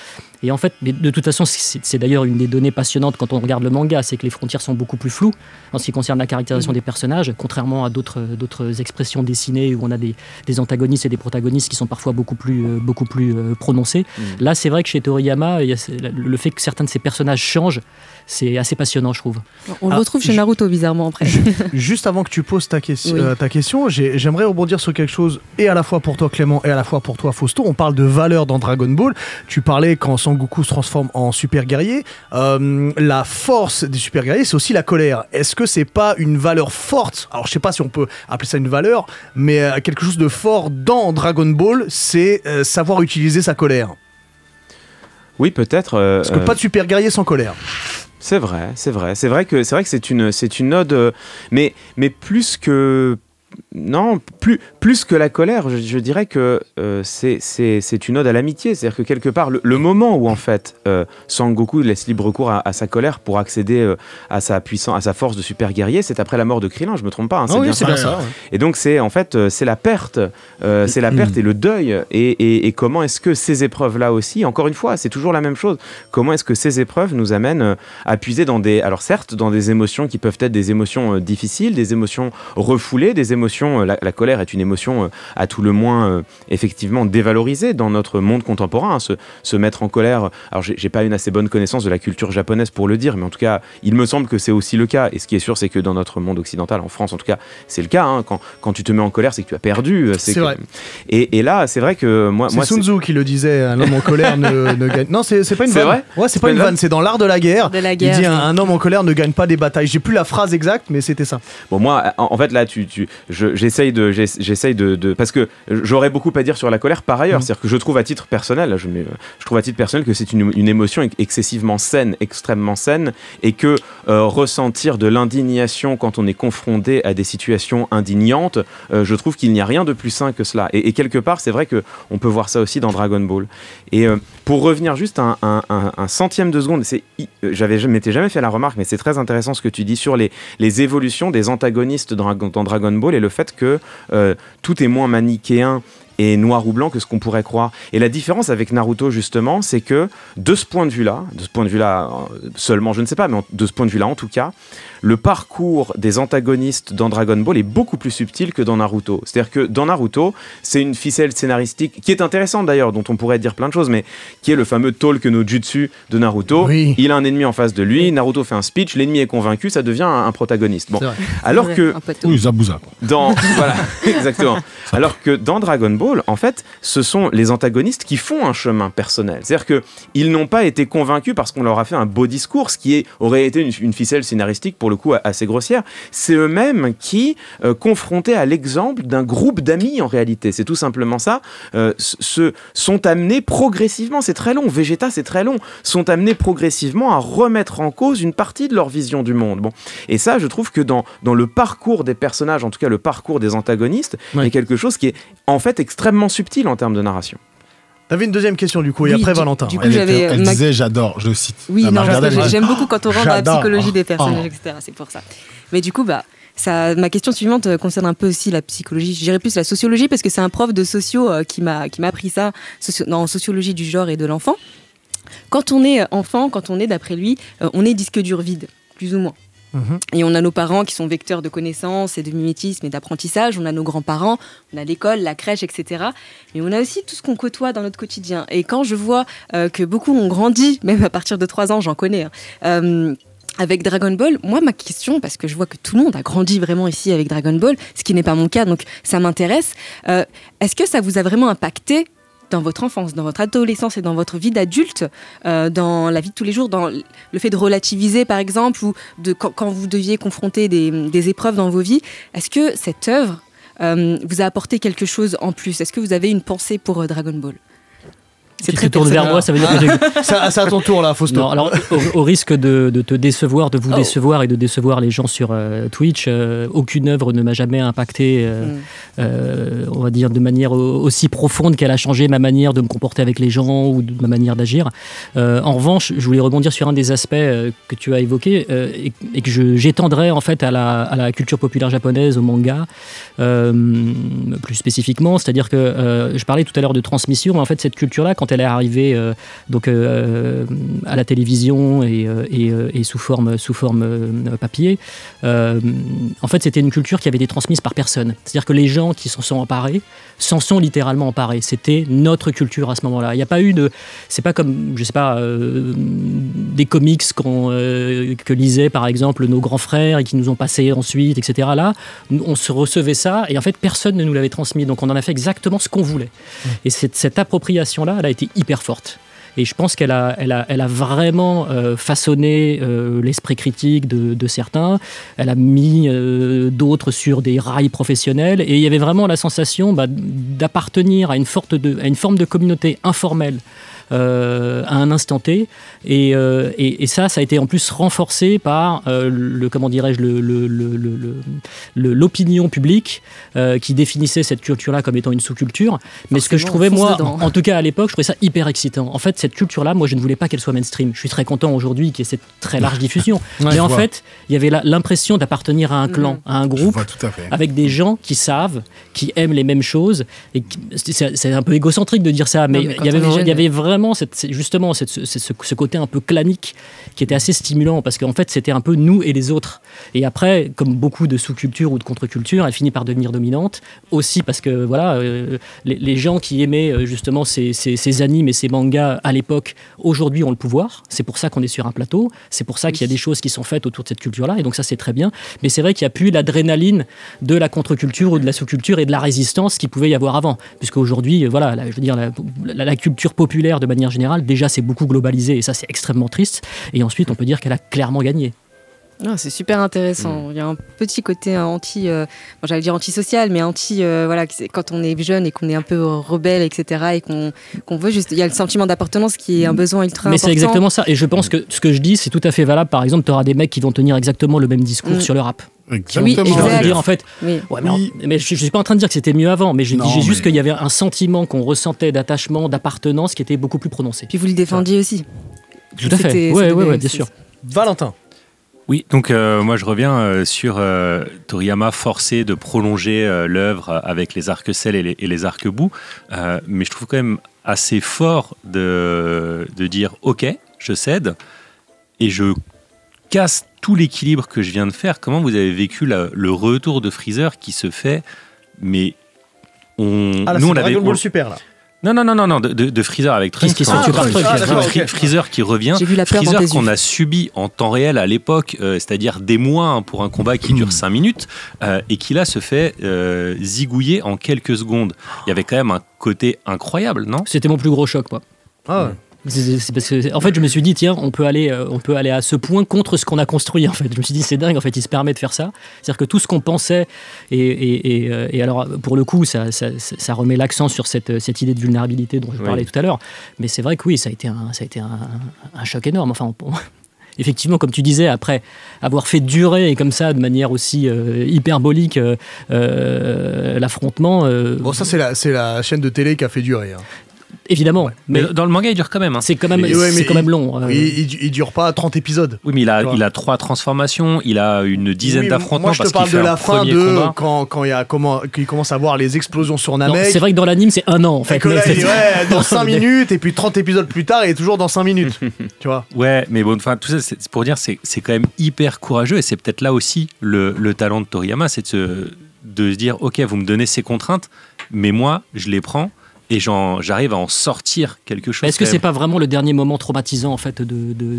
Et en fait, de toute façon, c'est d'ailleurs une des données passionnantes quand on regarde le manga, c'est que les frontières sont beaucoup plus floues en ce qui concerne la caractérisation des personnages, contrairement à d'autres expressions dessinées où on a des antagonistes et des protagonistes qui sont parfois beaucoup plus prononcés. Là, c'est vrai que chez Toriyama, le fait que certains de ces personnages changent, c'est assez passionnant, je trouve. On le retrouve chez Naruto, bizarrement, après. Juste avant que tu poses ta question, j'aimerais rebondir sur quelque chose, et à la fois pour toi, Clément, et à la fois pour toi, Fausto. On parle de valeur dans Dragon Ball. Tu parlais quand Sangoku se transforme en super guerrier. La force des super guerriers, c'est aussi la colère. Est-ce que c'est pas une valeur forte? Alors, je sais pas si on peut appeler ça une valeur, mais quelque chose de fort dans Dragon Ball, c'est savoir utiliser sa colère. Oui, peut-être. Parce que pas de super guerrier sans colère. C'est vrai que c'est une ode, mais plus que la colère, je dirais que c'est une ode à l'amitié. C'est-à-dire que quelque part, le moment où en fait Sangoku laisse libre cours à sa colère pour accéder à sa puissance, à sa force de super guerrier, c'est après la mort de Krillin. Je me trompe pas. Hein, c'est bien ça. Ouais. Et donc c'est en fait c'est la perte, et le deuil. Et comment est-ce que ces épreuves-là aussi, encore une fois, c'est toujours la même chose. Comment est-ce que ces épreuves nous amènent à puiser dans des émotions qui peuvent être des émotions difficiles, des émotions refoulées, des émotions. La colère est une émotion à tout le moins effectivement dévalorisée dans notre monde contemporain. Se mettre en colère, alors j'ai pas une assez bonne connaissance de la culture japonaise pour le dire, mais en tout cas il me semble que c'est aussi le cas. Et ce qui est sûr, c'est que dans notre monde occidental, en France en tout cas, c'est le cas, hein. Quand tu te mets en colère, c'est que tu as perdu. C'est vrai. Et là, c'est vrai que moi c'est Sun Tzu qui le disait, un homme en colère ne gagne. Non, c'est pas une vanne. Vrai ouais, c'est pas une vanne, c'est dans l'art de la guerre. Il dit un homme en colère ne gagne pas des batailles. J'ai plus la phrase exacte, mais c'était ça. Bon, moi en fait là j'essaye de parce que j'aurais beaucoup à dire sur la colère par ailleurs. C'est-à-dire que je trouve à titre personnel, que c'est une émotion excessivement saine, extrêmement saine, et que ressentir de l'indignation quand on est confronté à des situations indignantes, je trouve qu'il n'y a rien de plus sain que cela. Et quelque part, c'est vrai que on peut voir ça aussi dans Dragon Ball. Et pour revenir juste un centième de seconde, je m'étais jamais fait la remarque, mais c'est très intéressant ce que tu dis sur les évolutions des antagonistes dans Dragon Ball et le fait que tout est moins manichéen et noir ou blanc que ce qu'on pourrait croire. Et la différence avec Naruto, justement, c'est que de ce point de vue-là seulement, je ne sais pas, mais de ce point de vue-là, en tout cas, le parcours des antagonistes dans Dragon Ball est beaucoup plus subtil que dans Naruto. C'est-à-dire que dans Naruto, c'est une ficelle scénaristique qui est intéressante d'ailleurs, dont on pourrait dire plein de choses, mais qui est le fameux Talk no Jutsu de Naruto. Oui. Il a un ennemi en face de lui, Naruto fait un speech, l'ennemi est convaincu, ça devient un protagoniste. Bon, alors que oui, Zabuza. Voilà, exactement. Alors que dans Dragon Ball, en fait, ce sont les antagonistes qui font un chemin personnel. C'est-à-dire que ils n'ont pas été convaincus parce qu'on leur a fait un beau discours, ce qui aurait été une ficelle scénaristique pour le coup assez grossière. C'est eux-mêmes qui, confrontés à l'exemple d'un groupe d'amis en réalité, c'est tout simplement ça, sont amenés progressivement, c'est très long, Vegeta c'est très long, sont amenés progressivement à remettre en cause une partie de leur vision du monde. Bon. Et ça, je trouve que dans le parcours des personnages, en tout cas le parcours des antagonistes, il y a quelque chose qui est en fait extrêmement subtil en termes de narration. T'avais une deuxième question du coup, et après Valentin. Du coup, elle disait j'adore, je cite. Oui, non, j'aime beaucoup quand on rentre dans la psychologie des personnages, etc. C'est pour ça. Mais du coup, ma question suivante concerne un peu aussi la psychologie. Je dirais plus la sociologie parce que c'est un prof de socio qui m'a appris ça en sociologie du genre et de l'enfant. Quand on est enfant, quand on est d'après lui, on est disque dur vide, plus ou moins. Et on a nos parents qui sont vecteurs de connaissances et de mimétisme et d'apprentissage. On a nos grands-parents, on a l'école, la crèche, etc. Mais on a aussi tout ce qu'on côtoie dans notre quotidien. Et quand je vois que beaucoup ont grandi, même à partir de 3 ans, j'en connais, avec Dragon Ball, moi, ma question, parce que je vois que tout le monde a grandi vraiment ici avec Dragon Ball, ce qui n'est pas mon cas, donc ça m'intéresse. Est-ce que ça vous a vraiment impacté dans votre enfance, dans votre adolescence et dans votre vie d'adulte, dans la vie de tous les jours, dans le fait de relativiser par exemple, ou quand vous deviez confronter des épreuves dans vos vies, est-ce que cette œuvre vous a apporté quelque chose en plus? Est-ce que vous avez une pensée pour Dragon Ball? Si tu te tournes vers moi, ça veut dire que j'ai... C'est à ton tour là, Fausto. Non, alors au risque de te décevoir, de vous décevoir et de décevoir les gens sur Twitch, aucune œuvre ne m'a jamais impacté, on va dire, de manière aussi profonde qu'elle a changé ma manière de me comporter avec les gens ou de ma manière d'agir. En revanche, je voulais rebondir sur un des aspects que tu as évoqué et que j'étendrais en fait à la culture populaire japonaise, au manga, plus spécifiquement. C'est-à-dire que je parlais tout à l'heure de transmission, mais en fait cette culture-là, quand elle est arrivée à la télévision et sous forme papier, en fait c'était une culture qui avait été transmise par personne. C'est-à-dire que les gens qui s'en sont emparés s'en sont littéralement emparés. C'était notre culture à ce moment-là. Il n'y a pas eu de... C'est pas comme, je sais pas, des comics que lisaient par exemple nos grands frères et qui nous ont passé ensuite, etc. Là, on se recevait ça et en fait personne ne nous l'avait transmis. Donc on en a fait exactement ce qu'on voulait. Et cette appropriation-là, elle a été hyper forte. Et je pense qu'elle a vraiment façonné l'esprit critique de certains. Elle a mis d'autres sur des rails professionnels. Et il y avait vraiment la sensation d'appartenir à une forme de communauté informelle à un instant T. Et ça a été en plus renforcé par l'opinion publique qui définissait cette culture-là comme étant une sous-culture. Mais ce que je trouvais, moi, en tout cas à l'époque, je trouvais ça hyper excitant. En fait, cette culture-là, moi, je ne voulais pas qu'elle soit mainstream. Je suis très content aujourd'hui qu'il y ait cette très large diffusion. Mais en fait, il y avait l'impression d'appartenir à un clan, à un groupe, avec des gens qui savent, qui aiment les mêmes choses. Et c'est un peu égocentrique de dire ça, mais il y avait vraiment ce côté un peu clanique qui était assez stimulant parce qu'en fait c'était un peu nous et les autres. Et après, comme beaucoup de sous-cultures ou de contre-cultures, elle finit par devenir dominante aussi parce que voilà, les gens qui aimaient justement ces animes et ces mangas à l'époque, aujourd'hui ont le pouvoir. C'est pour ça qu'on est sur un plateau, c'est pour ça qu'il y a des choses qui sont faites autour de cette culture-là et donc ça c'est très bien. Mais c'est vrai qu'il n'y a plus l'adrénaline de la contre-culture ou de la sous-culture et de la résistance qu'il pouvait y avoir avant, puisqu'aujourd'hui voilà, je veux dire la culture populaire de manière générale, déjà c'est beaucoup globalisé et ça c'est extrêmement triste. Et ensuite on peut dire qu'elle a clairement gagné. Ah, c'est super intéressant. Il y a un petit côté j'allais dire antisocial, mais voilà, quand on est jeune et qu'on est un peu rebelle, etc. et qu'on veut juste, il y a le sentiment d'appartenance qui est un besoin ultra important. Mais c'est exactement ça. Et je pense que ce que je dis, c'est tout à fait valable. Par exemple, tu auras des mecs qui vont tenir exactement le même discours sur le rap. Exactement. Oui, exact. Dire, en fait, mais je suis pas en train de dire que c'était mieux avant, mais je dis juste qu'il y avait un sentiment qu'on ressentait d'attachement, d'appartenance qui était beaucoup plus prononcé. Puis vous le défendiez aussi. Tout à fait. Ouais, bien sûr. Valentin. Oui, donc moi je reviens sur Toriyama forcé de prolonger l'œuvre avec les arcs-cels et les arcs-bouts, mais je trouve quand même assez fort de dire ok, je cède et je casse tout l'équilibre que je viens de faire. Comment vous avez vécu le retour de Freezer qui se fait, mais nous on avait Dragon Ball Super là. Non, de Freezer avec Trunks. Freezer qui revient. Freezer qu'on a subi en temps réel à l'époque, c'est-à-dire des mois pour un combat qui dure 5 minutes, et qui là se fait zigouiller en quelques secondes. Il y avait quand même un côté incroyable, non ? C'était mon plus gros choc, quoi. Ah ouais. C'est parce que, en fait, je me suis dit, tiens, on peut aller à ce point contre ce qu'on a construit. En fait, je me suis dit, c'est dingue. En fait, il se permet de faire ça. C'est-à-dire que tout ce qu'on pensait, et alors pour le coup, ça remet l'accent sur cette idée de vulnérabilité dont je parlais tout à l'heure. Mais c'est vrai que oui, ça a été un choc énorme. Enfin, effectivement, comme tu disais, après avoir fait durer et comme ça, de manière aussi hyperbolique, l'affrontement. Bon, ça c'est la chaîne de télé qui a fait durer. Hein. Évidemment, mais dans le manga il dure quand même. Hein. C'est quand même, quand même long. Il dure pas 30 épisodes. Oui, mais il a 3 transformations, il a une dizaine d'affrontements. Moi je te parle de la fin de quand il commence à voir les explosions sur Namek. C'est vrai que dans l'anime c'est 1 an en fait. Dans 5 minutes et puis 30 épisodes plus tard il est toujours dans 5 minutes. Tu vois. Ouais, mais bon, enfin tout ça c'est pour dire c'est quand même hyper courageux et c'est peut-être là aussi le talent de Toriyama, c'est de se dire ok, vous me donnez ces contraintes, mais moi je les prends. Et j'arrive à en sortir quelque chose. Est-ce que c'est pas vraiment le dernier moment traumatisant en fait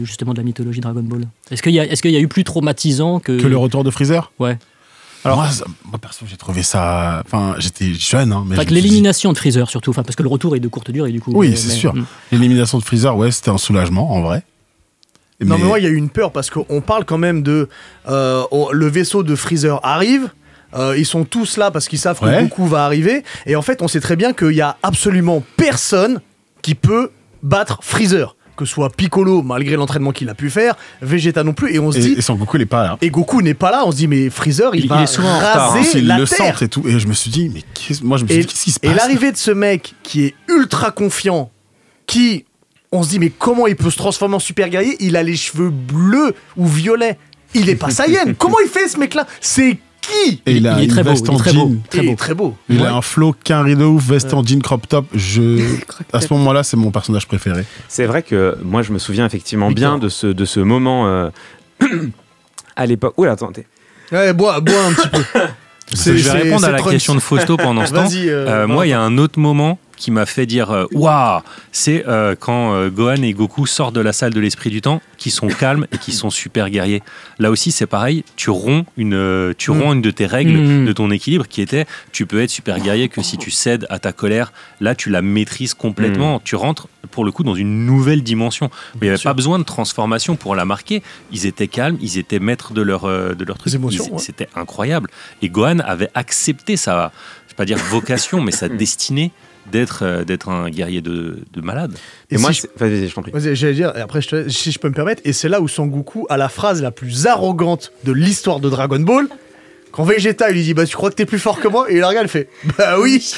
justement de la mythologie Dragon Ball ? Est-ce qu'il y a eu plus traumatisant que le retour de Freezer ? Ouais. Alors moi perso j'ai trouvé ça. Enfin j'étais jeune hein, mais. L'élimination de Freezer surtout, parce que le retour est de courte durée du coup. Oui c'est sûr. L'élimination de Freezer c'était un soulagement en vrai. Non mais moi il y a eu une peur parce qu'on parle quand même de le vaisseau de Freezer arrive. Ils sont tous là parce qu'ils savent que Goku va arriver. Et en fait, on sait très bien qu'il y a absolument personne qui peut battre Freezer. Que ce soit Piccolo, malgré l'entraînement qu'il a pu faire, Vegeta non plus. Et on se dit. Et son Goku n'est pas là. Et Goku n'est pas là. On se dit, mais Freezer, il va est souvent raser la le terre. centre et tout. Et je me suis dit, mais qu'est-ce qui se passe ? Et l'arrivée de ce mec qui est ultra confiant, on se dit, mais comment il peut se transformer en super guerrier ? Il a les cheveux bleus ou violets. Il est pas Saiyan. Comment il fait ce mec-là ? C'est qui ? Et il est très beau, très beau. Il a un flow, qu'un rideau, veste en jean crop top. À ce moment-là, c'est mon personnage préféré. C'est vrai que moi, je me souviens effectivement bien de ce moment à l'époque. Oula, attendez. Ouais, bois un petit peu. Je vais répondre à la question de Fausto pendant ce temps. Moi, il y a un autre moment qui m'a fait dire waouh, c'est quand Gohan et Goku sortent de la salle de l'esprit du temps, qui sont calmes et qui sont super guerriers. Là aussi, c'est pareil, tu romps une de tes règles de ton équilibre qui était tu peux être super guerrier que si tu cèdes à ta colère. Là, tu la maîtrises complètement. Tu rentres pour le coup dans une nouvelle dimension. Il n'y avait pas besoin de transformation pour la marquer. Ils étaient calmes, ils étaient maîtres de leur truc. C'était incroyable. Et Gohan avait accepté sa, je vais pas dire vocation, mais sa destinée d'être un guerrier de malade. Et moi, vas-y, je t'en prie. J'allais dire, et après, si je peux me permettre, et c'est là où Sangoku a la phrase la plus arrogante de l'histoire de Dragon Ball. Quand Vegeta il lui dit bah tu crois que t'es plus fort que moi, et il regarde, il fait bah oui.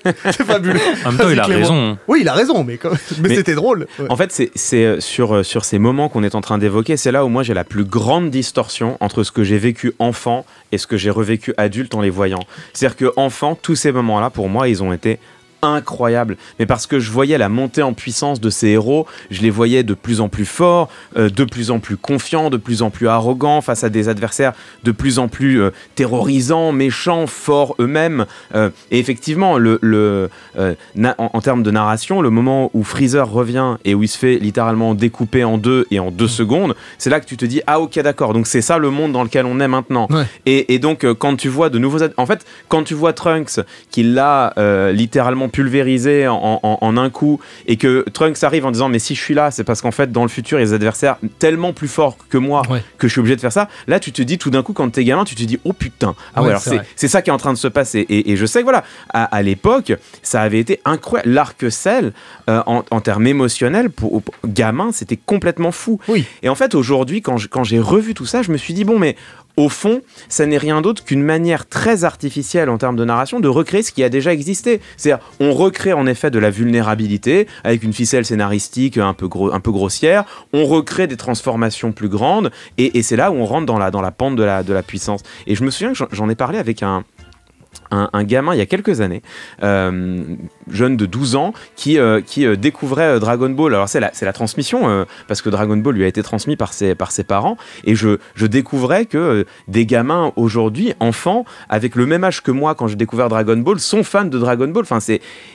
C'est fabuleux. En même temps, il a raison. Oui, il a raison, mais c'était drôle. Ouais. En fait, c'est sur ces moments qu'on est en train d'évoquer, c'est là où moi j'ai la plus grande distorsion entre ce que j'ai vécu enfant et ce que j'ai revécu adulte en les voyant. C'est-à-dire que enfant, tous ces moments-là, pour moi, ils ont été incroyable, mais parce que je voyais la montée en puissance de ces héros, je les voyais de plus en plus forts, de plus en plus confiants, de plus en plus arrogants face à des adversaires de plus en plus terrorisants, méchants, forts eux-mêmes. Et effectivement, en termes de narration, le moment où Freezer revient et où il se fait littéralement découper en deux et en 2 secondes, c'est là que tu te dis ah ok d'accord, donc c'est ça le monde dans lequel on est maintenant. Ouais. Et donc quand tu vois de nouveaux en fait quand tu vois Trunks qui l'a littéralement pulvérisé en un coup, et que Trunks arrive en disant mais si je suis là c'est parce qu'en fait dans le futur il y a des adversaires tellement plus forts que moi que je suis obligé de faire ça. Là tu te dis tout d'un coup quand t'es gamin, tu te dis oh putain, alors c'est ça qui est en train de se passer, et je sais que voilà à l'époque ça avait été incroyable, l'arc-cell en termes émotionnels pour gamin c'était complètement fou. Et en fait aujourd'hui quand j'ai revu tout ça, je me suis dit bon mais au fond, ça n'est rien d'autre qu'une manière très artificielle en termes de narration de recréer ce qui a déjà existé. C'est-à-dire, on recrée en effet de la vulnérabilité avec une ficelle scénaristique un peu grossière, on recrée des transformations plus grandes, et c'est là où on rentre dans la pente de la puissance. Et je me souviens que j'en ai parlé avec un gamin il y a quelques années, jeune de 12 ans, qui découvrait Dragon Ball. Alors c'est la transmission, parce que Dragon Ball lui a été transmis par ses parents, et je découvrais que des gamins aujourd'hui, enfants, avec le même âge que moi quand j'ai découvert Dragon Ball, sont fans de Dragon Ball. Enfin,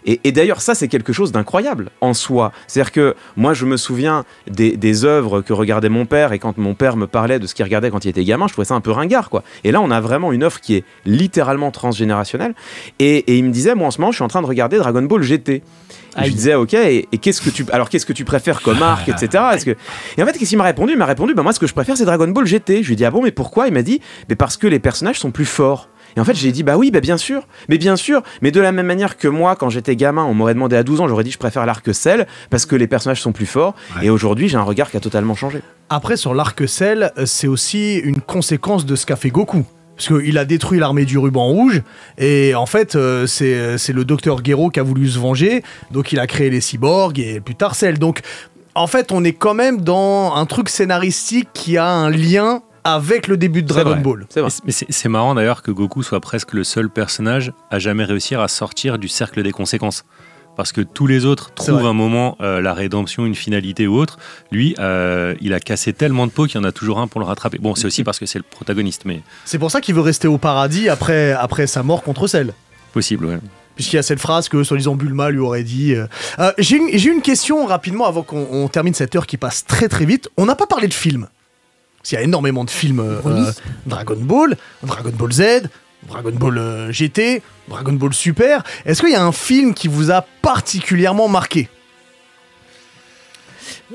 et d'ailleurs ça c'est quelque chose d'incroyable en soi. C'est-à-dire que moi je me souviens des œuvres que regardait mon père, et quand mon père me parlait de ce qu'il regardait quand il était gamin, je trouvais ça un peu ringard, quoi. Et là on a vraiment une œuvre qui est littéralement transgénérationnelle. Et il me disait, moi en ce moment je suis en train de regarder Dragon Ball GT. Et je lui disais, ok, et qu'est-ce que tu préfères comme arc, etc. Et en fait, qu'est-ce qu'il m'a répondu? Il m'a répondu, moi ce que je préfère c'est Dragon Ball GT. Je lui ai dit, ah bon, mais pourquoi? Il m'a dit, mais parce que les personnages sont plus forts. Et en fait, j'ai dit, bah oui, bien sûr, mais de la même manière que moi, quand j'étais gamin, on m'aurait demandé à 12 ans, j'aurais dit, je préfère l'arc Cell parce que les personnages sont plus forts. Ouais. Et aujourd'hui, j'ai un regard qui a totalement changé. Après, sur l'arc Cell, c'est aussi une conséquence de ce qu'a fait Goku. Parce qu'il a détruit l'armée du ruban rouge, et en fait, c'est le docteur Gero qui a voulu se venger, donc il a créé les cyborgs, et plus tard Cell. Donc, en fait, on est quand même dans un truc scénaristique qui a un lien avec le début de Dragon Ball. C'est marrant d'ailleurs que Goku soit presque le seul personnage à jamais réussir à sortir du cercle des conséquences. Parce que tous les autres trouvent un moment, la rédemption, une finalité ou autre. Lui, il a cassé tellement de pots qu'il y en a toujours un pour le rattraper. Bon, c'est aussi parce que c'est le protagoniste, mais... C'est pour ça qu'il veut rester au paradis après sa mort contre Cell. Possible, ouais. Puisqu'il y a cette phrase que, soi-disant, Bulma lui aurait dit... J'ai une question rapidement, avant qu'on termine cette heure qui passe très très vite. On n'a pas parlé de films. Il y a énormément de films Dragon Ball, Dragon Ball Z... Dragon Ball GT, Dragon Ball Super. Est-ce qu'il y a un film qui vous a particulièrement marqué?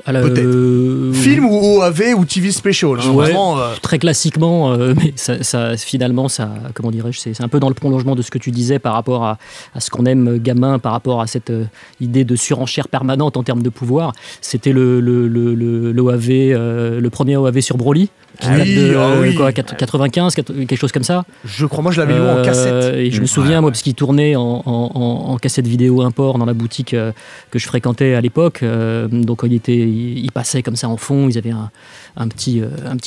Peut-être. Film ou OAV ou TV Special. Hein, vraiment, très classiquement, mais ça, finalement, comment dirais-je, c'est un peu dans le prolongement de ce que tu disais par rapport à ce qu'on aime gamin, par rapport à cette idée de surenchère permanente en termes de pouvoir. C'était l'OAV, le premier OAV sur Broly. Qui date de 95, quelque chose comme ça. Je crois, moi je l'avais loué en cassette. Et je me souviens, moi, parce qu'il tournait en cassette vidéo import dans la boutique que je fréquentais à l'époque. Donc il passait comme ça en fond. Ils avaient un petit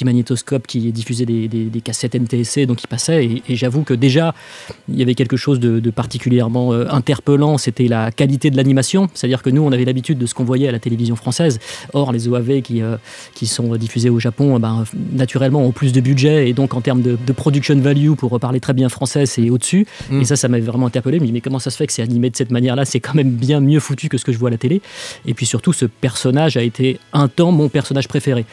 magnétoscope qui diffusait des cassettes NTSC, donc il passait. Et j'avoue que déjà, il y avait quelque chose de particulièrement interpellant. C'était la qualité de l'animation. C'est-à-dire que nous, on avait l'habitude de ce qu'on voyait à la télévision française. Or, les OAV qui sont diffusés au Japon, naturellement ont plus de budget, et donc en termes de production value, pour parler très bien français, c'est au-dessus. Et ça m'avait vraiment interpellé. Je me dis, mais comment ça se fait que c'est animé de cette manière-là? C'est quand même bien mieux foutu que ce que je vois à la télé. Et puis surtout, ce personnage a été un temps mon personnage préféré.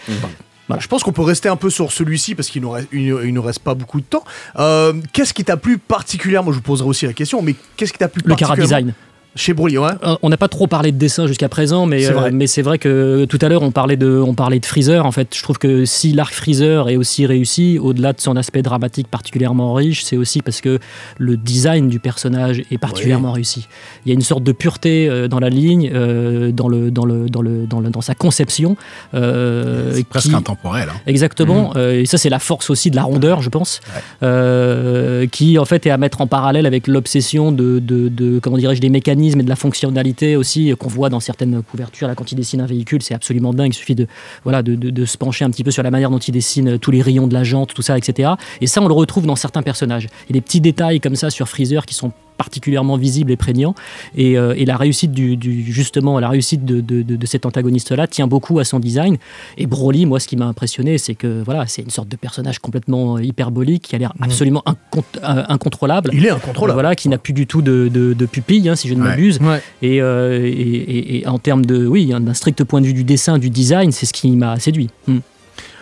Voilà. Je pense qu'on peut rester un peu sur celui-ci parce qu'il nous reste pas beaucoup de temps. Qu'est-ce qui t'a plu particulièrement? Je vous poserai aussi la question, mais qu'est-ce qui t'a plu particulièrement? Le chara-design. Chez Broly, ouais. On n'a pas trop parlé de dessin jusqu'à présent, mais c'est vrai que tout à l'heure on parlait de Freezer. En fait, je trouve que si l'arc Freezer est aussi réussi, au-delà de son aspect dramatique particulièrement riche, c'est aussi parce que le design du personnage est particulièrement réussi. Il y a une sorte de pureté dans la ligne, dans sa conception. C'est presque intemporel. Hein. Exactement. Et ça, c'est la force aussi de la rondeur, je pense, qui en fait est à mettre en parallèle avec l'obsession de comment dirais-je, des mécanismes et de la fonctionnalité aussi qu'on voit dans certaines couvertures. Là, quand il dessine un véhicule, c'est absolument dingue. Il suffit de se pencher un petit peu sur la manière dont il dessine tous les rayons de la jante, tout ça, etc. Et ça, on le retrouve dans certains personnages. Il y a des petits détails comme ça sur Freezer qui sont particulièrement visible et prégnant, et la réussite la réussite de cet antagoniste-là tient beaucoup à son design. Et Broly, moi, ce qui m'a impressionné, c'est que c'est une sorte de personnage complètement hyperbolique qui a l'air absolument incontrôlable. Il est incontrôlable. Qui n'a plus du tout de pupille, si je ne m'abuse. Et en termes d'un strict point de vue du dessin, du design, c'est ce qui m'a séduit.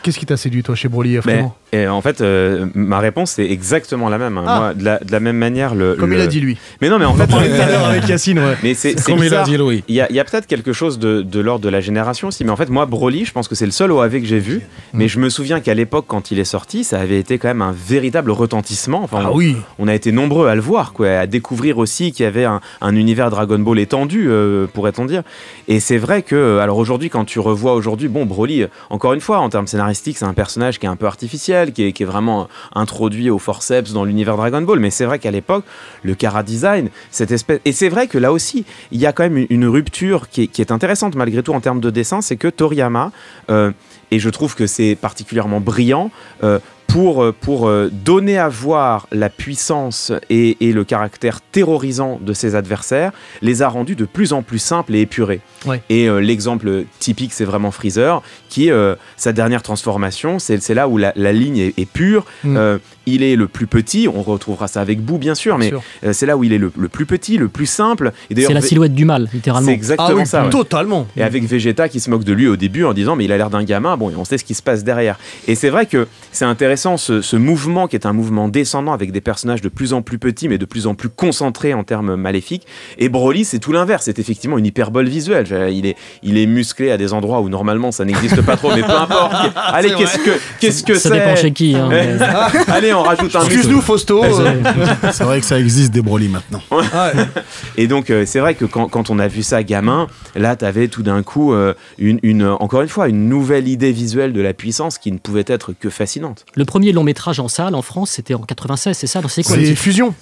Qu'est-ce qui t'a séduit, toi, chez Broly, vraiment? Et en fait, ma réponse est exactement la même. Moi, de la même manière, comme il a dit lui. Mais non, mais en fait, on parlait tout à l'heure avec Yacine. Mais c'est comme bizarre. il a dit Louis. Il y a peut-être quelque chose de l'ordre de la génération aussi. Mais en fait, moi, Broly, je pense que c'est le seul OAV que j'ai vu. Mais je me souviens qu'à l'époque, quand il est sorti, ça avait été quand même un véritable retentissement. Enfin, on a été nombreux à le voir, à découvrir aussi qu'il y avait un univers Dragon Ball étendu, pourrait-on dire. Et c'est vrai que, alors aujourd'hui, quand tu revois Broly, encore une fois, en termes scénaristiques, scénaristique, c'est un personnage qui est un peu artificiel, qui est vraiment introduit au forceps dans l'univers Dragon Ball. Mais c'est vrai qu'à l'époque, le chara-design, cette espèce... Et c'est vrai que là aussi, il y a quand même une rupture qui est intéressante malgré tout en termes de dessin, c'est que Toriyama, et je trouve que c'est particulièrement brillant, pour donner à voir la puissance et le caractère terrorisant de ses adversaires, les a rendus de plus en plus simples et épurés. Ouais. Et l'exemple typique, c'est vraiment Freezer, qui, sa dernière transformation, c'est là où la ligne est pure. Il est le plus petit, on retrouvera ça avec Boo bien sûr, mais c'est là où il est le plus petit, le plus simple. C'est la silhouette du mal, littéralement. C'est exactement ça. Ouais. Totalement. Et avec Vegeta qui se moque de lui au début en disant mais il a l'air d'un gamin, bon, et on sait ce qui se passe derrière. Et c'est vrai que c'est intéressant ce mouvement qui est un mouvement descendant avec des personnages de plus en plus petits mais de plus en plus concentrés en termes maléfiques. Et Broly, c'est tout l'inverse, c'est effectivement une hyperbole visuelle. Il est musclé à des endroits où normalement ça n'existe pas trop, mais peu importe. Allez, qu'est-ce que c'est ? Ça dépend chez qui. Hein, mais... Allez, on rajoute un... Excuse-nous, Fausto. C'est vrai que ça existe des Broly maintenant. Ouais. Et donc, c'est vrai que quand on a vu ça gamin, là, t'avais tout d'un coup, encore une fois, une nouvelle idée visuelle de la puissance qui ne pouvait être que fascinante. Le premier long métrage en salle en France, c'était en 96, c'est ça ? C'est quoi ? C'est Fusion.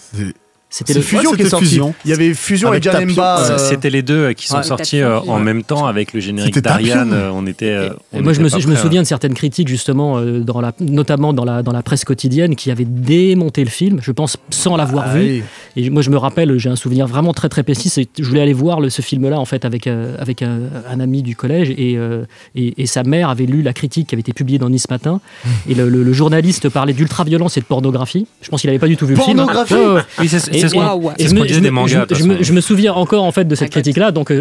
C'était Fusion qui est sorti. Fusion. Il y avait Fusion avec Janemba. C'était les deux qui sont sortis en même temps avec le générique d'Ariane. Moi, je me souviens de certaines critiques justement, notamment dans la presse quotidienne, qui avaient démonté le film, je pense, sans l'avoir vu. Et moi, je me rappelle, j'ai un souvenir vraiment très très précis. Je voulais aller voir ce film-là en fait avec un ami du collège et sa mère avait lu la critique qui avait été publiée dans Nice Matin. Et le journaliste parlait d'ultra-violence et de pornographie. Je pense qu'il n'avait pas du tout vu le film. Pornographie. Oui, c'est ce qu'on disait des mangas. Je me souviens encore en fait de cette critique-là. Donc,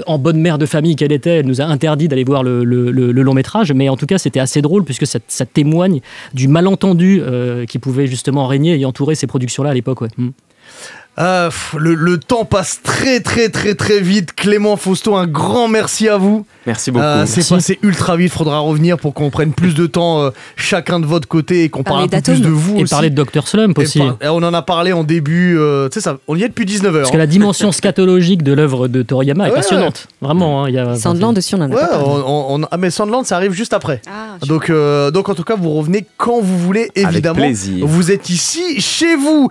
en bonne mère de famille qu'elle était, elle nous a interdit d'aller voir le long métrage. Mais en tout cas, c'était assez drôle puisque ça témoigne du malentendu qui pouvait justement régner et entourer ces productions-là à l'époque. Ouais. Le temps passe très très très très vite. Clément, Fausto, un grand merci à vous. Merci beaucoup. C'est passé ultra vite, faudra revenir pour qu'on prenne plus de temps chacun de votre côté et qu'on parle un peu plus de vous et aussi. Parler de Dr Slump aussi. On en a parlé en début, tu sais ça, on y est depuis 19h. Parce que la dimension scatologique de l'œuvre de Toriyama est passionnante. Vraiment. Sandland aussi, on en a pas mais Sandland, ça arrive juste après. Donc en tout cas, vous revenez quand vous voulez, évidemment. Avec plaisir. Vous êtes ici, chez vous.